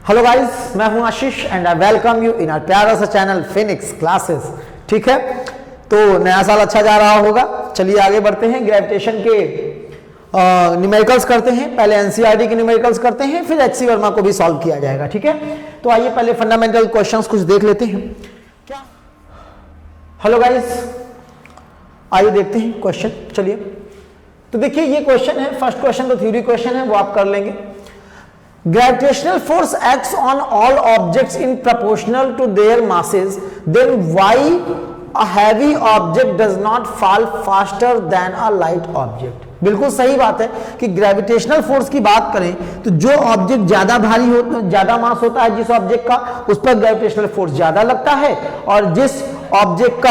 Hello guys, मैं हूं Ashish and I welcome you in our प्यारा सा चैनल फिनिक्स क्लासेस। ठीक है, तो नया साल अच्छा जा रहा होगा। चलिए आगे बढ़ते हैं, ग्रेविटेशन के न्यूमेरिकल्स करते हैं। पहले एनसीईआरटी के न्यूमेरिकल्स करते हैं, फिर एचसी वर्मा को भी सॉल्व किया जाएगा। ठीक है, तो आइए पहले फंडामेंटल क्वेश्चंस कुछ देख लेते हैं। क्या हेलो गाइस, आइए देखते हैं क्वेश्चन। चलिए, तो देखिए ये क्वेश्चन है, फर्स्ट क्वेश्चन तो थ्योरी क्वेश्चन है, वो आप कर लेंगे। Gravitational force acts on all objects in proportional to their masses. Then why a heavy object does not fall faster than a light object? बिल्कुल सही बात है कि ग्रेविटेशनल फोर्स की बात करें तो जो ऑब्जेक्ट ज्यादा भारी हो, ज्यादा मास होता है जिस ऑब्जेक्ट का, उस पर ग्रेविटेशनल फोर्स ज्यादा लगता है, और जिस ऑब्जेक्ट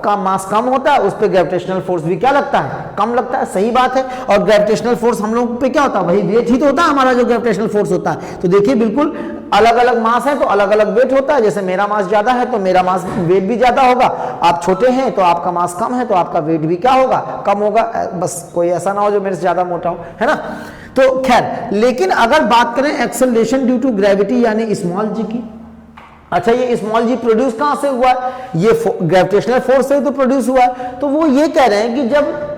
का मास कम होता है उस पर ग्रेविटेशनल फोर्स भी क्या लगता है, कम लगता है। सही बात है। और ग्रेविटेशनल फोर्स हम लोग पे क्या होता है, वही वेट ही तो होता है हमारा जो ग्रेविटेशनल फोर्स होता है। तो देखिए बिल्कुल अलग अलग मास है तो अलग अलग वेट होता है। जैसे मेरा मास ज्यादा है तो मेरा मास वेट भी ज्यादा होगा, आप छोटे हैं तो आपका मास कम है तो आपका वेट भी क्या होगा, कम होगा। बस कोई ऐसा ना हो जो मेरे से ज्यादा मोटा हो, है ना। तो खैर, लेकिन अगर बात करें एक्सेलरेशन ड्यू टू ग्रेविटी यानी स्मॉल जी की, अच्छा ये स्मॉल जी प्रोड्यूस कहां से हुआ है, ये ग्रेविटेशनल फोर्स से तो प्रोड्यूस हुआ है। तो वो ये कह रहे हैं कि जब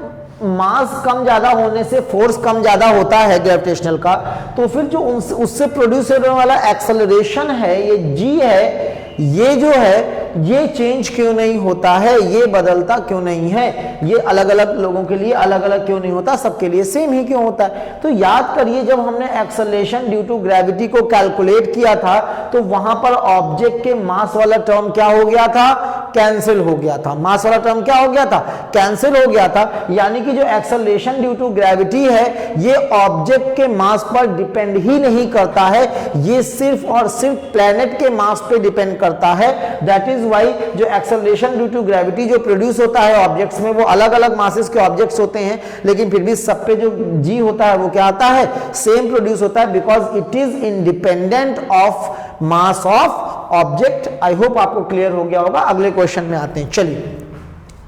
मास कम ज्यादा होने से फोर्स कम ज्यादा होता है ग्रेविटेशनल का, तो फिर जो उससे प्रोड्यूस होने वाला एक्सेलरेशन है, ये जी है, ये जो है ये चेंज क्यों नहीं होता है, ये बदलता क्यों नहीं है, ये अलग अलग लोगों के लिए अलग अलग क्यों नहीं होता, सबके लिए सेम ही क्यों होता है। तो याद करिए जब हमने एक्सेलरेशन ड्यू टू ग्रेविटी को कैलकुलेट किया था तो वहां पर ऑब्जेक्ट के मास वाला टर्म क्या हो गया था, कैंसिल हो गया था। मास वाला टर्म क्या हो गया था, कैंसिल हो गया था। यानी कि जो एक्सेलरेशन ड्यू टू ग्रेविटी है ये ऑब्जेक्ट के मास पर डिपेंड ही नहीं करता है, ये सिर्फ और सिर्फ प्लैनेट के मास पे डिपेंड करता है। दैट इज वाई जो एक्सेलरेशन ड्यू टू ग्रेविटी जो प्रोड्यूस होता है ऑब्जेक्ट्स में, वो अलग अलग मासेस के ऑब्जेक्ट्स होते हैं, लेकिन फिर भी सब पे जो जी होता है वो क्या आता है, सेम प्रोड्यूस होता है, because it is independent of mass of object. I hope आपको क्लियर हो गया होगा। अगले क्वेश्चन में आते हैं। चलिए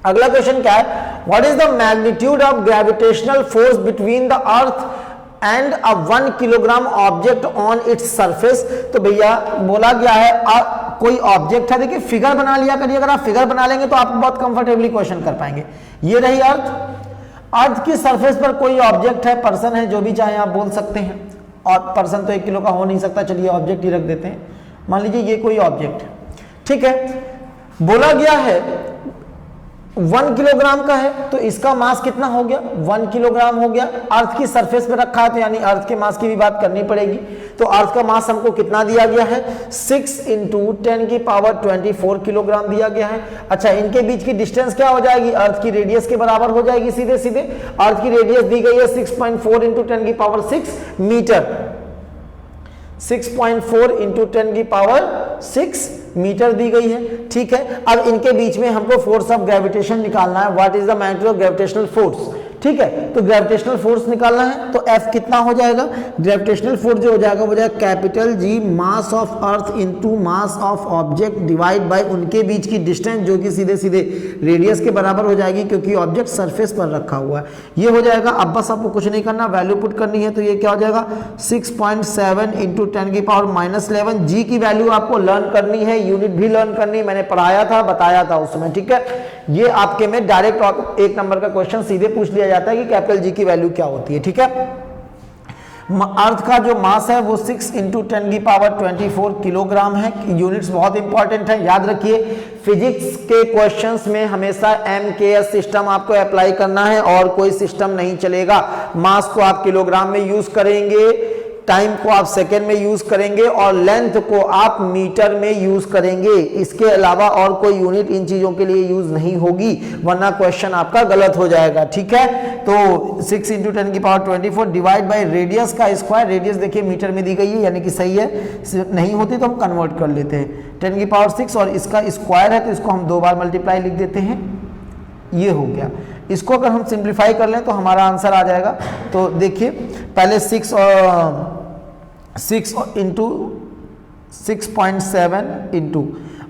अगला क्वेश्चन क्या है, what is the magnitude of gravitational force between the earth and a 1 kilogram object on its surface. तो भैया बोला गया है कोई ऑब्जेक्ट है, देखिए फिगर बना लिया करिए, अगर आप फिगर बना लेंगे तो आप बहुत कंफर्टेबली क्वेश्चन कर पाएंगे। ये रही अर्थ की सरफेस पर कोई ऑब्जेक्ट है, पर्सन है, जो भी चाहे आप बोल सकते हैं, और पर्सन तो 1 किलो का हो नहीं सकता, चलिए ऑब्जेक्ट ही रख देते हैं। मान लीजिए ये कोई ऑब्जेक्ट है, ठीक है, बोला गया है 1 किलोग्राम का है, तो इसका मास कितना हो गया, 1 किलोग्राम हो गया। अर्थ की सरफेस पे रखा है तो यानी अर्थ के मास की भी बात करनी पड़ेगी। तो अर्थ का मास हमको कितना दिया गया है, 6 × 10⁻24 किलोग्राम दिया गया है। अच्छा, इनके बीच की डिस्टेंस क्या हो जाएगी, अर्थ की रेडियस के बराबर हो जाएगी सीधे सीधे। अर्थ की रेडियस दी गई है 6.4 × 10⁻6 मीटर, 6.4 × 10⁻6 मीटर दी गई है। ठीक है, अब इनके बीच में हमको फोर्स ऑफ ग्रेविटेशन निकालना है। What is the magnitude of gravitational force. ठीक है, तो ग्रेविटेशनल फोर्स निकालना है तो F कितना हो जाएगा, ग्रेविटेशनल फोर्स जो हो जाएगा वो जाएगा capital G mass of earth into mass of object divide by उनके बीच की डिस्टेंस, जो कि सीधे सीधे रेडियस के बराबर हो जाएगी क्योंकि ऑब्जेक्ट सरफेस पर रखा हुआ है। ये हो जाएगा। अब बस आपको कुछ नहीं करना, वैल्यू पुट करनी है। तो ये क्या हो जाएगा, 6.7 × 10⁻11। G की वैल्यू आपको लर्न करनी है, यूनिट भी लर्न करनी, मैंने पढ़ाया था, बताया था उसमें। ठीक है, ये आपके में डायरेक्ट 1 नंबर का क्वेश्चन सीधे पूछ लिया जाता है कि कैपिटल जी की वैल्यू क्या होती है। ठीक है, अर्थ का जो मास है वो 6 × 10⁻24 किलोग्राम है। यूनिट्स बहुत इंपॉर्टेंट है, याद रखिए। फिजिक्स के क्वेश्चंस में हमेशा MKS सिस्टम आपको अप्लाई करना है और कोई सिस्टम नहीं चलेगा। मास को आप किलोग्राम में यूज करेंगे, टाइम को आप सेकेंड में यूज करेंगे और लेंथ को आप मीटर में यूज करेंगे। इसके अलावा और कोई यूनिट इन चीजों के लिए यूज नहीं होगी, वरना क्वेश्चन आपका गलत हो जाएगा। ठीक है, तो 6 × 10⁻24 डिवाइड बाय रेडियस का स्क्वायर। रेडियस देखिए मीटर में दी गई है, यानी कि सही है, नहीं होती तो हम कन्वर्ट कर लेते हैं 10⁻6 और इसका स्क्वायर है तो इसको हम 2 बार मल्टीप्लाई लिख देते हैं। ये हो गया। इसको अगर हम सिंप्लीफाई कर लें तो हमारा आंसर आ जाएगा। तो देखिए पहले 6 × 6.7 इंटू,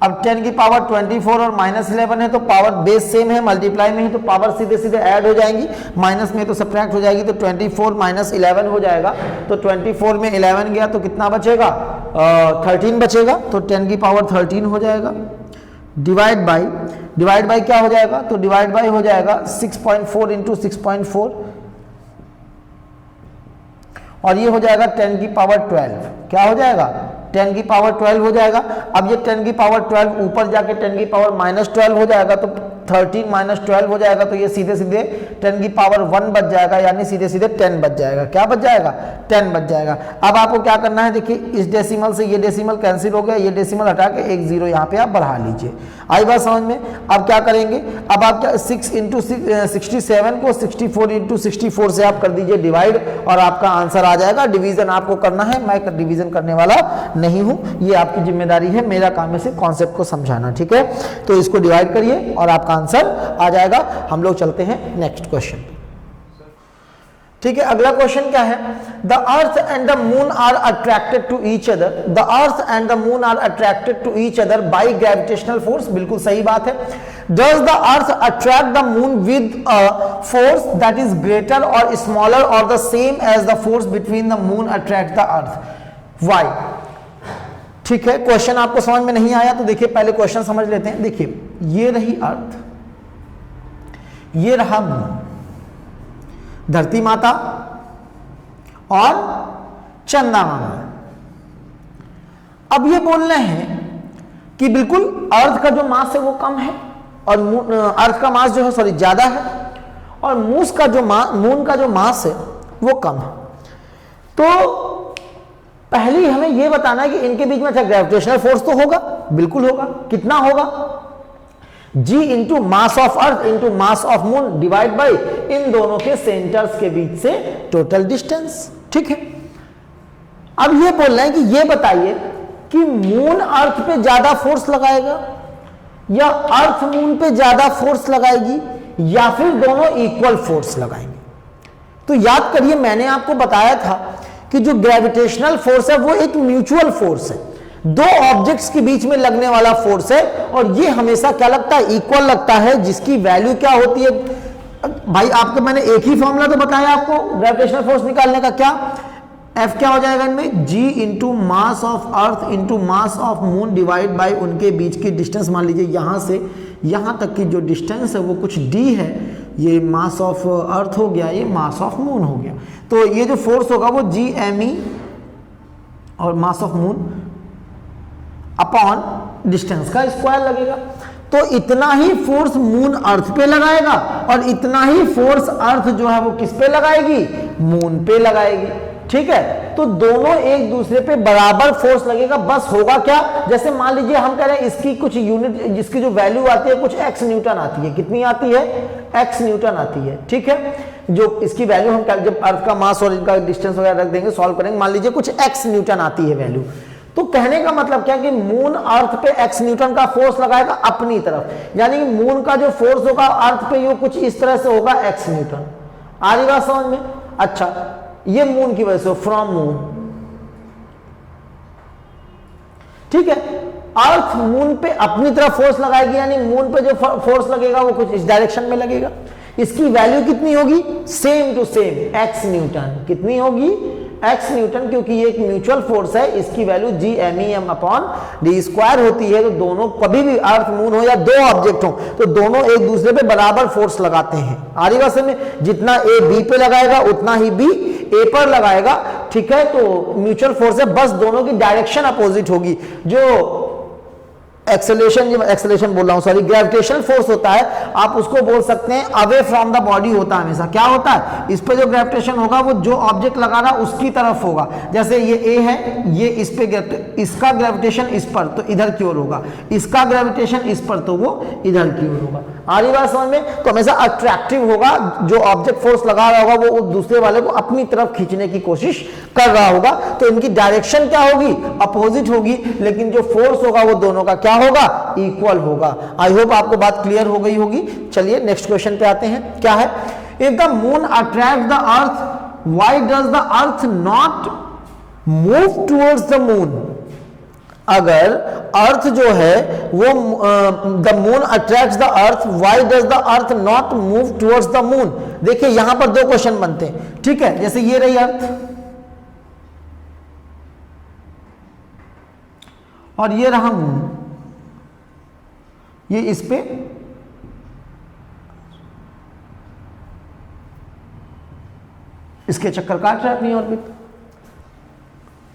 अब 10⁻24 और -11 है तो पावर बेस सेम है, मल्टीप्लाई में है तो पावर सीधे सीधे ऐड हो जाएंगी, माइनस में तो सब्ट्रैक्ट हो जाएगी, तो 24 - 11 हो जाएगा। तो 24 में 11 गया तो कितना बचेगा 13 बचेगा, तो 10 की पावर 13 हो जाएगा। डिवाइड बाय क्या हो जाएगा, तो डिवाइड बाय हो जाएगा 6.4 इंटू 6.4 और ये हो जाएगा 10 की पावर 12। क्या हो जाएगा, 10 की पावर 12 हो जाएगा। अब ये 10 की पावर 12 ऊपर जाके 10 की पावर -12 हो जाएगा, तो 13 - 12 हो जाएगा, तो ये सीधे सीधे 10 की पावर 1 बच जाएगा, यानी सीधे सीधे 10 बच जाएगा। क्या बच जाएगा, 10 बच जाएगा। अब आपको क्या करना है, देखिए इस डेसिमल से ये डेसिमल कैंसिल हो गया, ये डेसिमल हटा के एक 0 यहाँ पे आप बढ़ा लीजिए। आई बात समझ में। अब क्या करेंगे, अब आप क्या 6 इंटू 67 को 64 इंटू 64 से आप कर दीजिए डिवाइड और आपका आंसर आ जाएगा। डिवीजन आपको करना है, मैं डिवीजन करने वाला नहीं हूं, ये आपकी जिम्मेदारी है, मेरा काम है सिर्फ कॉन्सेप्ट को समझाना। ठीक है, तो इसको डिवाइड करिए और आपका आंसर आ जाएगा। हम लोग चलते हैं नेक्स्ट क्वेश्चन। ठीक है, अगला क्वेश्चन क्या है, the earth and the moon are attracted to each other, the earth and the moon are attracted to each other by gravitational force. बिल्कुल सही बात है। Does the earth attract the moon with a force that is greater or smaller or the same as the force between the moon attract the earth, why. ठीक है, question आपको समझ में नहीं आया तो देखिए पहले क्वेश्चन समझ लेते हैं। देखिए ये रही अर्थ, ये रहा मून, धरती माता और चंदा मामा। अब ये बोल रहे हैं कि बिल्कुल अर्थ का जो मास है वो कम है और अर्थ का मास जो है सॉरी ज्यादा है और मून का जो मास है वो कम है। तो पहले ही हमें ये बताना है कि इनके बीच में अच्छा ग्रेविटेशनल फोर्स तो होगा, बिल्कुल होगा। कितना होगा, G into mass of earth into mass of moon divide by इन दोनों के सेंटर्स के बीच से टोटल डिस्टेंस। ठीक है, अब ये बोल रहे हैं कि ये बताइए कि मून अर्थ पे ज्यादा फोर्स लगाएगा या अर्थ मून पे ज्यादा फोर्स लगाएगी या फिर दोनों इक्वल फोर्स लगाएंगे। तो याद करिए मैंने आपको बताया था कि जो ग्रेविटेशनल फोर्स है वो एक म्यूचुअल फोर्स है, दो ऑब्जेक्ट्स के बीच में लगने वाला फोर्स है और ये हमेशा क्या लगता है, इक्वल लगता है, जिसकी वैल्यू क्या होती है भाई। आपको मैंने एक ही फॉर्मूला तो बताया आपको ग्रेविटेशनल फोर्स निकालने का, क्या F क्या हो जाएगा इनमें, G into mass of earth into mass of moon divide by उनके बीच की डिस्टेंस। मान लीजिए यहां से यहां तक की जो डिस्टेंस है वो कुछ d है, ये मास ऑफ अर्थ हो गया, ये मास ऑफ मून हो गया। तो ये जो फोर्स होगा वो Gme और मास ऑफ मून अपॉन डिस्टेंस का स्क्वायर लगेगा। तो इतना ही फोर्स मून अर्थ पे लगाएगा और इतना ही फोर्स अर्थ जो है वो किस पे लगाएगी, मून पे लगाएगी। ठीक है, तो दोनों एक दूसरे पे बराबर फोर्स लगेगा। बस होगा क्या, जैसे मान लीजिए हम कह रहे हैं इसकी कुछ यूनिट, जिसकी जो वैल्यू आती है कुछ x न्यूटन आती है। कितनी आती है, x न्यूटन आती है। ठीक है, जो इसकी वैल्यू हम जब अर्थ का मास और इनका डिस्टेंस वगैरह रख देंगे, सॉल्व करेंगे, मान लीजिए कुछ x न्यूटन आती है वैल्यू। तो कहने का मतलब क्या कि मून अर्थ पे x न्यूटन का फोर्स लगाएगा अपनी तरफ, यानी कि मून का जो फोर्स होगा अर्थ पे ये कुछ इस तरह से होगा x न्यूटन। आ रही बात समझ में। अच्छा, ये मून की वजह से फ्रॉम मून। ठीक है, अर्थ मून पे अपनी तरफ फोर्स लगाएगी, यानी मून पे जो फोर्स लगेगा वो कुछ इस डायरेक्शन में लगेगा। इसकी वैल्यू कितनी होगी, same to same x newton. कितनी होगी, x न्यूटन, क्योंकि ये एक म्यूचुअल फोर्स है, इसकी value Gmem upon D square होती है। तो दोनों कभी भी अर्थ मून हो या दो ऑब्जेक्ट हो तो दोनों एक दूसरे पे बराबर फोर्स लगाते हैं। आ रही बात में, जितना A B पे लगाएगा उतना ही B A पर लगाएगा। ठीक है, तो म्यूचुअल फोर्स है, बस दोनों की डायरेक्शन अपोजिट होगी। जो एक्सेलेरेशन बोल रहा हूं सॉरी, ग्रेविटेशनल फोर्स होता है, आप उसको बोल सकते हैं अवे फ्रॉम द बॉडी होता है हमेशा। क्या होता है, इस पे जो ग्रेविटेशन होगा वो जो ऑब्जेक्ट लगा रहा उसकी तरफ होगा। जैसे ये ए है, ये इस पे इसका ग्रेविटेशन इस पर तो इधर की ओर होगा, इसका ग्रेविटेशन इस पर तो वो इधर की ओर होगा। आ रही बात समझ में। तो हमेशा अट्रैक्टिव होगा, जो ऑब्जेक्ट फोर्स लगा रहा होगा वो दूसरे वाले को अपनी तरफ खींचने की कोशिश कर रहा होगा। तो इनकी डायरेक्शन क्या होगी, अपोजिट होगी, लेकिन जो फोर्स होगा वो दोनों का क्या होगा, इक्वल होगा। आई होप आपको बात क्लियर हो गई होगी। चलिए नेक्स्ट क्वेश्चन पे आते हैं। क्या है, if the moon attract the earth why does the earth not move towards the moon. अगर अर्थ जो है वो the moon attracts the earth, why does the earth not move towards the moon. देखिए यहां पर दो क्वेश्चन बनते हैं। ठीक है, जैसे ये रही अर्थ, और ये रहा मून, ये इस पे इसके चक्कर काट रहा है अपनी ऑर्बिट।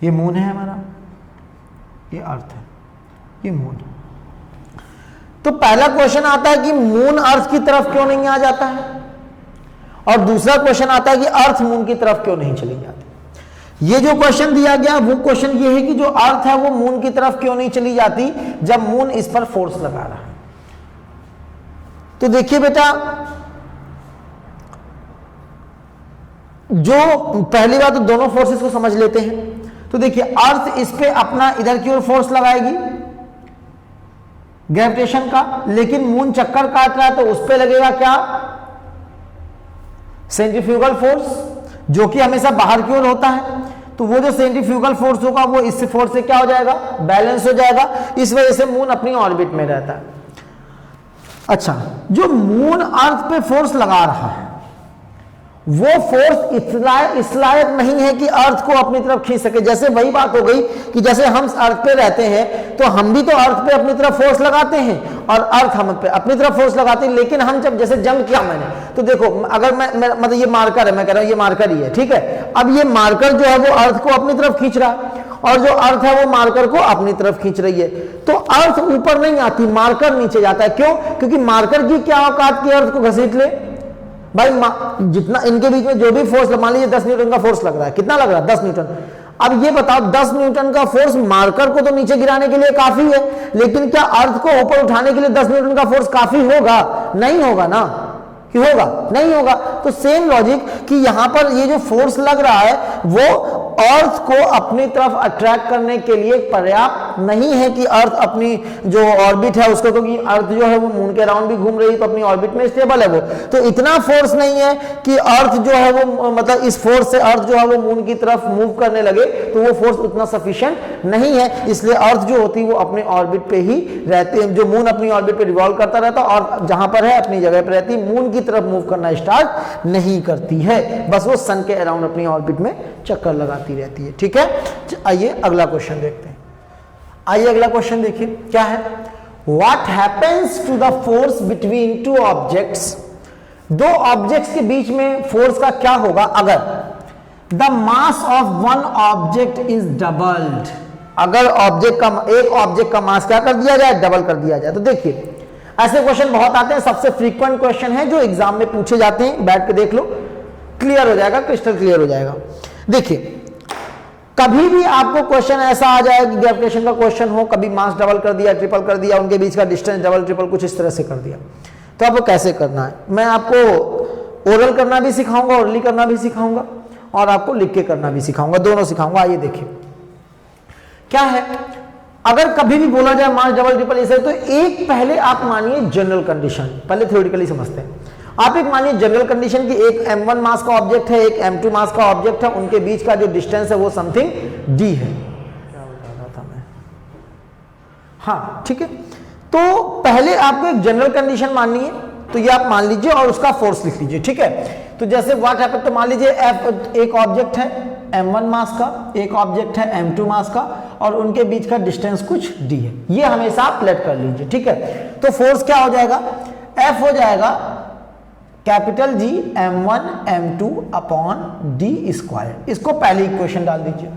ये मून है हमारा, ये अर्थ है, ये मून। तो पहला क्वेश्चन आता है कि मून अर्थ की तरफ क्यों नहीं आ जाता है, और दूसरा क्वेश्चन आता है कि अर्थ मून की तरफ क्यों नहीं चली जाती। ये जो क्वेश्चन दिया गया वो क्वेश्चन ये है कि जो अर्थ है वो मून की तरफ क्यों नहीं चली जाती जब मून इस पर फोर्स लगा रहा है। तो देखिए बेटा, जो पहली बात तो दोनों फोर्सेस को समझ लेते हैं। तो देखिए, अर्थ इस पे अपना इधर की ओर फोर्स लगाएगी ग्रेविटेशन का, लेकिन मून चक्कर काट रहा है तो उस पे लगेगा क्या, सेंट्रीफ्यूगल फोर्स, जो कि हमेशा बाहर की ओर होता है। तो वो जो सेंट्रीफ्यूगल फोर्स होगा वो इस फोर्स से क्या हो जाएगा, बैलेंस हो जाएगा। इस वजह से मून अपनी ऑर्बिट में रहता है। अच्छा, जो मून अर्थ पे फोर्स लगा रहा है वो फोर्स इस लायक नहीं है कि अर्थ को अपनी तरफ खींच सके। जैसे वही बात हो गई कि जैसे हम अर्थ पे रहते हैं तो हम भी तो अर्थ पे अपनी तरफ फोर्स लगाते हैं और अर्थ हम पे अपनी तरफ फोर्स लगाते हैं। लेकिन हम जब जैसे जंप किया मैंने, तो देखो अगर मैं मतलब ये मार्कर है, मैं कह रहा हूं ये मार्कर ही है, ठीक है। अब ये मार्कर जो है वो अर्थ को अपनी तरफ खींच रहा है और जो अर्थ है वो मार्कर को अपनी तरफ खींच रही है। तो अर्थ ऊपर नहीं आती, मार्कर नीचे जाता है। क्यों? क्योंकि मार्कर की क्या औकात की अर्थ को घसीट ले भाई, जितना इनके बीच में जो भी फोर्स, मान लीजिए 10 न्यूटन का फोर्स लग रहा है, कितना लग रहा है 10 न्यूटन। अब ये बताओ 10 न्यूटन का फोर्स मार्कर को तो नीचे गिराने के लिए काफी है, लेकिन क्या अर्थ को ऊपर उठाने के लिए 10 न्यूटन का फोर्स काफी होगा? नहीं होगा ना, कि होगा? नहीं होगा। तो सेम लॉजिक कि यहां पर ये जो फोर्स लग रहा है वो अर्थ को अपनी तरफ अट्रैक्ट करने के लिए पर्याप्त नहीं है कि अर्थ अपनी जो ऑर्बिट है उसको, क्योंकि अर्थ जो है वो मून के अराउंड भी घूम रही है तो अपनी ऑर्बिट में स्टेबल है वो, तो इतना फोर्स नहीं है कि अर्थ जो है वो मतलब इस फोर्स से अर्थ जो है वो मून की तरफ मूव करने लगे, तो वो फोर्स उतना सफिशिएंट नहीं है। इसलिए अर्थ जो होती है वो अपने ऑर्बिट पे ही रहती है, जो मून अपनी ऑर्बिट पे रिवॉल्व करता रहता और जहां पर है अपनी जगह पर रहती, मून की तरफ मूव करना स्टार्ट नहीं करती है, बस वो सन के अराउंड अपनी ऑर्बिट में चक्कर लगाती रहती है। ठीक है, आइए अगला क्वेश्चन देखते हैं। आइए अगला क्वेश्चन देखिए क्या है। What happens to the force between two objects, दो ऑब्जेक्ट्स के बीच में फोर्स का क्या होगा अगर the mass of one object is doubled, अगर ऑब्जेक्ट का एक ऑब्जेक्ट का मास क्या कर दिया जाए, डबल कर दिया जाए। तो देखिए ऐसे क्वेश्चन बहुत आते हैं, सबसे फ्रीक्वेंट क्वेश्चन है जो एग्जाम में पूछे जाते हैं, बैठ के देख लो, क्लियर हो जाएगा, क्रिस्टल क्लियर हो जाएगा। देखिए कभी भी आपको क्वेश्चन ऐसा आ जाए कि ग्रेविटेशन का क्वेश्चन हो, कभी मास डबल कर दिया, ट्रिपल कर दिया, उनके बीच का डिस्टेंस डबल ट्रिपल कुछ इस तरह से कर दिया, तो आपको कैसे करना है मैं आपको ओरल करना भी सिखाऊंगा, ओरली करना भी सिखाऊंगा और आपको लिख के करना भी सिखाऊंगा, दोनों सिखाऊंगा। आइए देखिए क्या है। अगर कभी भी बोला जाए मास डबल ट्रिपल इसे, तो एक पहले आप मानिए जनरल कंडीशन, पहले थ्योरेटिकली समझते हैं। आप एक मानिए जनरल कंडीशन की एक m1 मास का ऑब्जेक्ट है, एक m2 मास का ऑब्जेक्ट है, उनके बीच का जो डिस्टेंस है वो समथिंग d है। क्या बता रहा था मैं, हाँ ठीक है। तो पहले आपको एक जनरल कंडीशन माननी है, तो ये आप मान लीजिए और उसका फोर्स लिख लीजिए, ठीक है। तो जैसे व्हाट हैपन, तो मान लीजिए एक ऑब्जेक्ट है m1 मास का, एक ऑब्जेक्ट है m2 मास का और उनके बीच का डिस्टेंस कुछ d है, ये हमेशा आप प्लेट कर लीजिए, ठीक है। तो फोर्स क्या हो जाएगा, F हो जाएगा capital G m1 m2 upon d square, इसको पहले इक्वेशन डाल दीजिए।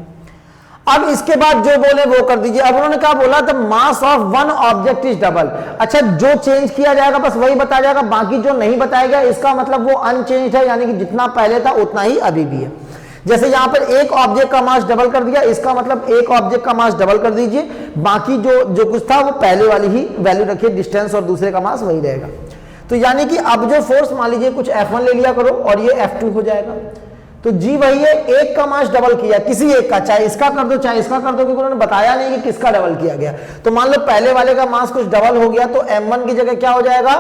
अब इसके बाद जो बोले वो कर दीजिए। अब उन्होंने क्या बोला, the mass of one object is double. अच्छा, जो चेंज किया जाएगा बस वही बताया जाएगा, बाकी जो नहीं बताया गया इसका मतलब वो अनचेंज है, यानी कि जितना पहले था उतना ही अभी भी है। जैसे यहां पर एक ऑब्जेक्ट का मास डबल कर दिया, इसका मतलब एक ऑब्जेक्ट का मास डबल कर दीजिए, बाकी जो कुछ था वो पहले वाली ही वैल्यू रखिए, डिस्टेंस और दूसरे का मास वही रहेगा। तो यानी कि अब जो फोर्स मान लीजिए कुछ F1 ले लिया करो और ये F2 हो जाएगा, तो G वही है, एक का मास डबल किया, किसी एक का, चाहे इसका कर दो चाहे इसका कर दो, क्योंकि उन्होंने बताया नहीं कि किसका डबल किया गया। तो मान लो पहले वाले का मास कुछ डबल हो गया, तो m1 की जगह क्या हो जाएगा,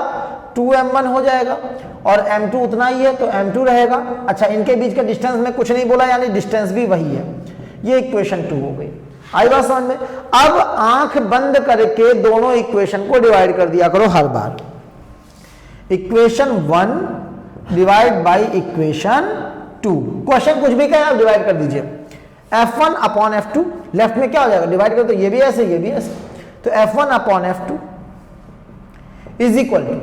2m1 हो जाएगा और m2 उतना ही है तो m2 रहेगा। अच्छा, इनके बीच का डिस्टेंस में कुछ नहीं बोला, यानी डिस्टेंस भी वही है। ये इक्वेशन 2 हो गई, आई बात समझ में। अब आंख बंद करके दोनों इक्वेशन को डिवाइड कर दिया करो हर बार, equation 1 divide by equation 2, question कुछ भी कहे आप डिवाइड कर दीजिए। F1 अपॉन F2, लेफ्ट में क्या हो जाएगा, डिवाइड करो तो ये भी ऐसे ये भी ऐसे, तो F1 upon F2 is equal to,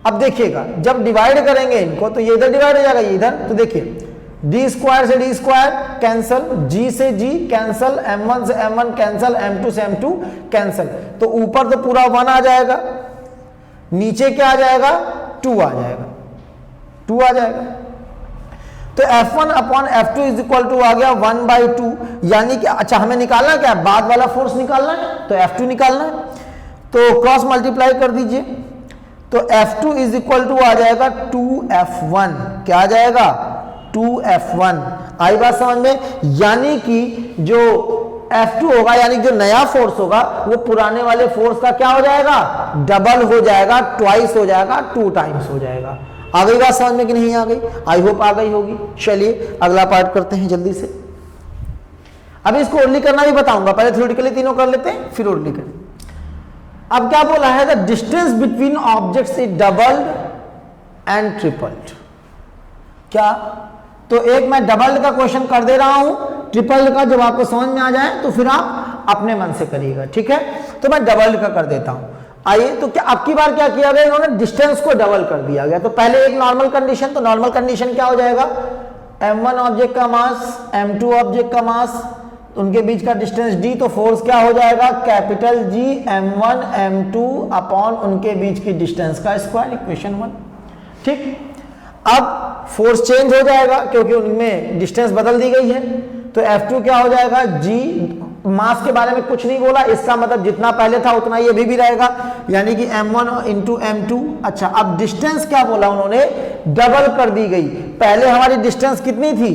अब देखिएगा जब डिवाइड करेंगे इनको तो ये इधर डिवाइड हो जाएगा ये इधर, तो देखिए डी स्क्वायर से डी स्क्वायर कैंसल, जी से जी कैंसल, m1 से m1 कैंसल, m2 से m2 कैंसल, तो ऊपर तो पूरा 1 आ जाएगा, नीचे क्या आ जाएगा 2 आ जाएगा, 2 आ जाएगा। तो F1 upon F2 is equal to आ गया 1/2, यानी कि अच्छा हमें निकालना क्या है, बाद वाला फोर्स निकालना है, तो F2 निकालना है, तो क्रॉस मल्टीप्लाई कर दीजिए, तो F2 इज इक्वल टू आ जाएगा 2F1, क्या आ जाएगा 2F1, आई बात समझ में, यानी कि जो F2 होगा यानी जो नया फोर्स होगा वो पुराने वाले फोर्स का क्या हो जाएगा, डबल हो जाएगा, ट्वाइस हो जाएगा, 2 टाइम्स हो जाएगा। आ गई बात समझ में कि नहीं आ गई, आई होप आ गई होगी। चलिए अगला पार्ट करते हैं जल्दी से, अभी इसको ओरली करना भी बताऊंगा, पहले थ्योरेटिकली तीनों कर लेते हैं फिर ओरली करें। अब क्या बोला है, the distance between objects is doubled and tripled, क्या, तो एक मैं डबल्ड का क्वेश्चन कर दे रहा हूं, ट्रिपल्ड का जब आपको समझ में आ जाए तो फिर आप अपने मन से करिएगा, ठीक है, तो मैं डबल्ड का कर देता हूं। आइए, तो क्या अब की बार क्या किया गया, इन्होंने डिस्टेंस को डबल कर दिया गया, तो पहले एक नॉर्मल कंडीशन, तो नॉर्मल कंडीशन क्या हो जाएगा, m1 ऑब्जेक्ट का मास, m2 ऑब्जेक्ट का मास, उनके बीच का डिस्टेंस d, तो फोर्स क्या हो जाएगा capital G m1 m2 upon उनके बीच की डिस्टेंस का स्क्वायर, इक्वेशन 1, ठीक। अब फोर्स चेंज हो जाएगा क्योंकि उनमें डिस्टेंस बदल दी गई है, तो F2 क्या हो जाएगा, G, मास के बारे में कुछ नहीं बोला, इसका मतलब जितना पहले था उतना ये भी रहेगा, यानी कि m1 इंटू m2। अच्छा, अब डिस्टेंस क्या बोला उन्होंने, डबल कर दी गई, पहले हमारी डिस्टेंस कितनी थी,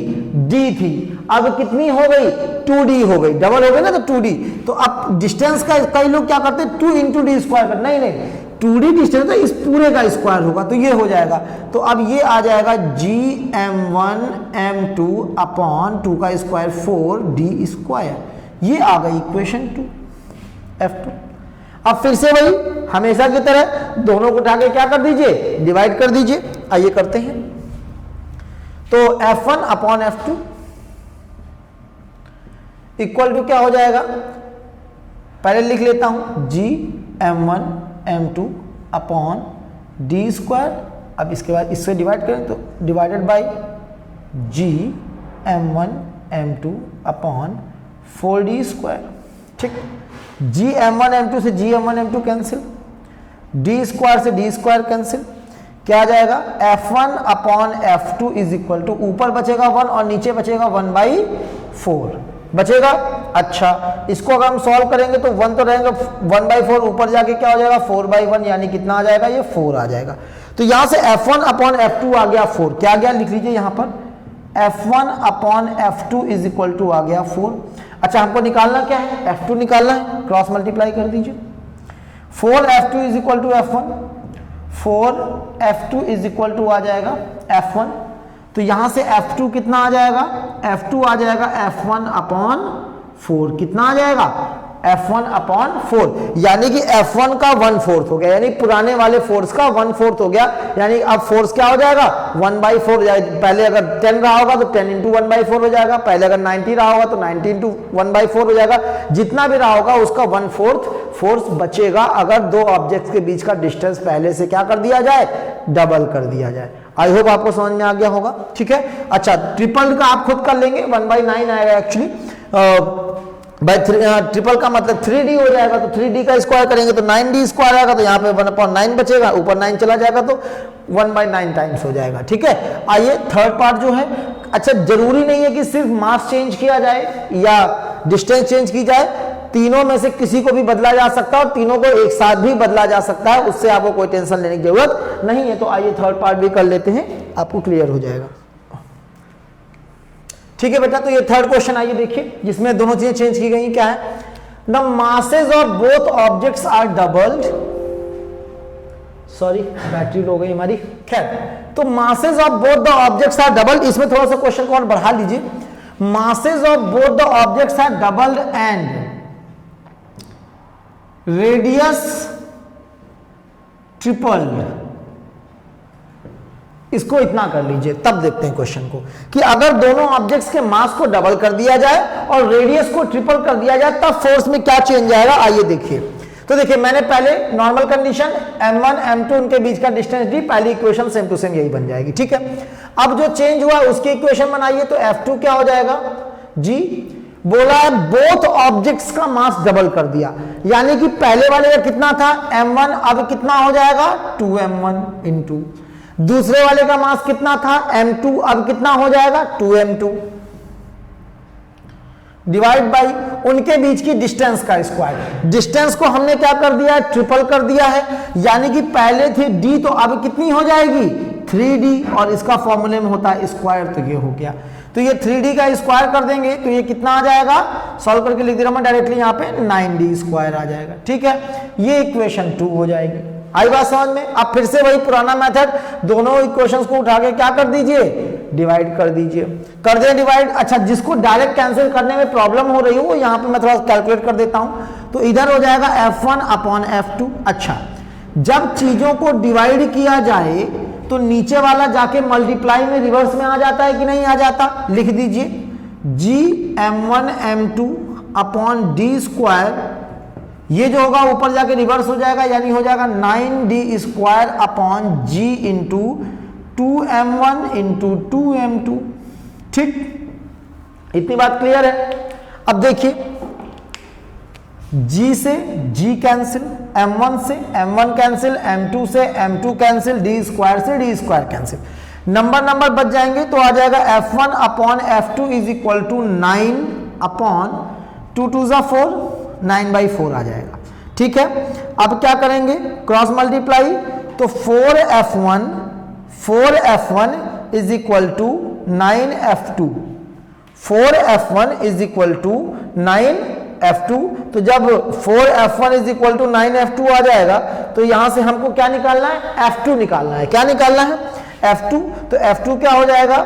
d थी, अब कितनी हो गई, 2d हो गई, डबल हो गई ना तो 2d, तो अब डिस्टेंस का कई लोग क्या करते हैं 2 इंटू डी स्क्वायर कर, नहीं 2d डिस्टेंस है, इस पूरे का स्क्वायर होगा, तो ये हो जाएगा, तो अब ये आ जाएगा gm1 m2 अपॉन 2 का स्क्वायर 4d स्क्वायर, ये आ गई इक्वेशन 2 F2। अब फिर से वही हमेशा की तरह दोनों को उठा के क्या कर दीजिए, डिवाइड कर दीजिए, आइए करते हैं, तो F1 upon F2 equal to क्या हो जाएगा, पहले लिख लेता हूं gm1 m2 upon D square, अब इसके बाद इससे डिवाइड करें तो divided by gm1 m2 upon 4d square, ठीक, gm1 m2 से gm1 m2 cancel, D square से डी स्क्वायर कैंसिल, क्या आ जाएगा F1 upon F2 is equal to, ऊपर बचेगा 1 और नीचे बचेगा 1/4 बचेगा। अच्छा, इसको अगर हम सॉल्व करेंगे तो 1 तो रहेंगे, 1/4 ऊपर जाके क्या हो जाएगा 4/1, यानी कितना आ जाएगा, ये 4 आ जाएगा। तो यहां से F1 अपॉन F2 आ गया 4, क्या आ गया लिख लीजिए यहां पर, F1 upon F2 is equal to आ गया 4। अच्छा, हमको निकालना क्या है, F2 निकालना है, क्रॉस मल्टीप्लाई कर दीजिए, 4F2 is equal to F1, 4F2 is equal to आ जाएगा F1, तो यहां से F2 कितना आ जाएगा, F2 आ जाएगा F1 अपॉन 4, कितना आ जाएगा F1 अपॉन 4, यानी कि F1 का 1/4 हो गया, यानी पुराने वाले फोर्स का 1/4 हो गया, यानी अब फोर्स क्या हो जाएगा 1/4 हो जाएगा, पहले अगर 10 रहा होगा तो 10 इंटू 1/4 हो जाएगा, पहले अगर 90 रहा होगा तो 90 इंटू 1/4 हो जाएगा, जितना भी रहा होगा उसका 1/4 फोर्स बचेगा अगर दो ऑब्जेक्ट्स के बीच का डिस्टेंस पहले से क्या कर दिया जाए, डबल कर दिया जाए। आई होप आपको समझ में आ गया होगा, ठीक है। अच्छा, ट्रिपल का आप खुद कर लेंगे, 1/9 आएगा एक्चुअली, ट्रिपल का मतलब 3d हो जाएगा, तो 3d का स्क्वायर करेंगे तो 9d स्क्वायर आएगा, तो यहाँ पे 1/9 बचेगा, ऊपर 9 चला जाएगा तो 1/9 टाइम्स हो जाएगा, ठीक है। आइए थर्ड पार्ट जो है, अच्छा जरूरी नहीं है कि सिर्फ मास चेंज किया जाए या डिस्टेंस चेंज की जाए, तीनों में से किसी को भी बदला जा सकता है और तीनों को एक साथ भी बदला जा सकता है, उससे आपको कोई टेंशन लेने की जरूरत नहीं है। तो आइए थर्ड पार्ट भी कर लेते हैं, आपको क्लियर हो जाएगा, ठीक है बेटा। तो ये थर्ड क्वेश्चन आइए देखिए, जिसमें दोनों चीजें चेंज की गई, क्या है, the masses of both objects are doubled, sorry battery low गई हमारी, खैर, तो masses of both the objects are doubled, इसमें थोड़ा सा क्वेश्चन को और बढ़ा लीजिए, masses of both the objects are doubled and radius tripled, इसको इतना कर लीजिए, तब देखते हैं क्वेश्चन को कि अगर दोनों ऑब्जेक्ट्स के मास को डबल कर दिया जाए और रेडियस को ट्रिपल कर दिया जाए तब फोर्स में क्या चेंज आएगा। आइए देखिए। तो देखिए मैंने पहले नॉर्मल कंडीशन m1 m2 उनके बीच का डिस्टेंस डी, पहली इक्वेशन सेम टू सेम यही बन जाएगी, ठीक है। अब जो चेंज हुआ उसकी इक्वेशन बनाइए, तो F2 क्या हो जाएगा जी, बोला है बोथ ऑब्जेक्ट्स का मास डबल कर दिया, यानी कि पहले वाले का कितना था m1, अब कितना हो जाएगा 2m1 इंटू, दूसरे वाले का मास कितना था m2, अब कितना हो जाएगा 2m2 डिवाइड बाई उनके बीच की डिस्टेंस का स्क्वायर। डिस्टेंस को हमने क्या कर दिया है, ट्रिपल कर दिया है, यानी कि पहले थी d तो अब कितनी हो जाएगी 3d, और इसका फॉर्मूले में होता है स्क्वायर, तो ये हो गया। तो ये 3d का स्क्वायर कर देंगे तो ये कितना आ जाएगा, सॉल्व करके लिख दे रहा हूं डायरेक्टली यहाँ पे 9d स्क्वायर आ जाएगा, ठीक है। ये इक्वेशन 2 हो जाएगी। आई बात समझ में। अब फिर से वही पुराना मेथड, दोनों इक्वेशंस को उठा के क्या कर दीजिए, डिवाइड कर दीजिए, कर दे डिवाइड। अच्छा, जिसको डायरेक्ट कैंसिल करने में प्रॉब्लम हो रही हो वो यहाँ पे मैं थोड़ा कैलकुलेट कर देता हूं, तो इधर हो जाएगा F1 अपॉन F2। अच्छा, जब चीजों को डिवाइड किया जाए तो नीचे वाला जाके मल्टीप्लाई में रिवर्स में आ जाता है कि नहीं आ जाता, लिख दीजिए Gm1 m2 upon D square, ये जो होगा ऊपर जाके रिवर्स हो जाएगा, यानी हो जाएगा 9d square upon g into 2m1 into 2m2, ठीक। इतनी बात क्लियर है। अब देखिए g से g कैंसिल, m1 से m1 कैंसिल, m2 से m2 कैंसिल, d स्क्वायर से d स्क्वायर कैंसिल, नंबर बच जाएंगे, तो आ जाएगा f1 upon f2 is equal to 9 upon 2 2 जा 4, 9/4 आ जाएगा, ठीक है। अब क्या करेंगे, क्रॉस मल्टीप्लाई, तो 4f1 is equal to 9f2, 4f1 is equal to 9f2। तो जब 4f1 is equal to 9f2 आ जाएगा तो यहां से हमको क्या निकालना है, f2 निकालना है। क्या निकालना है, f2। तो f2 क्या हो जाएगा,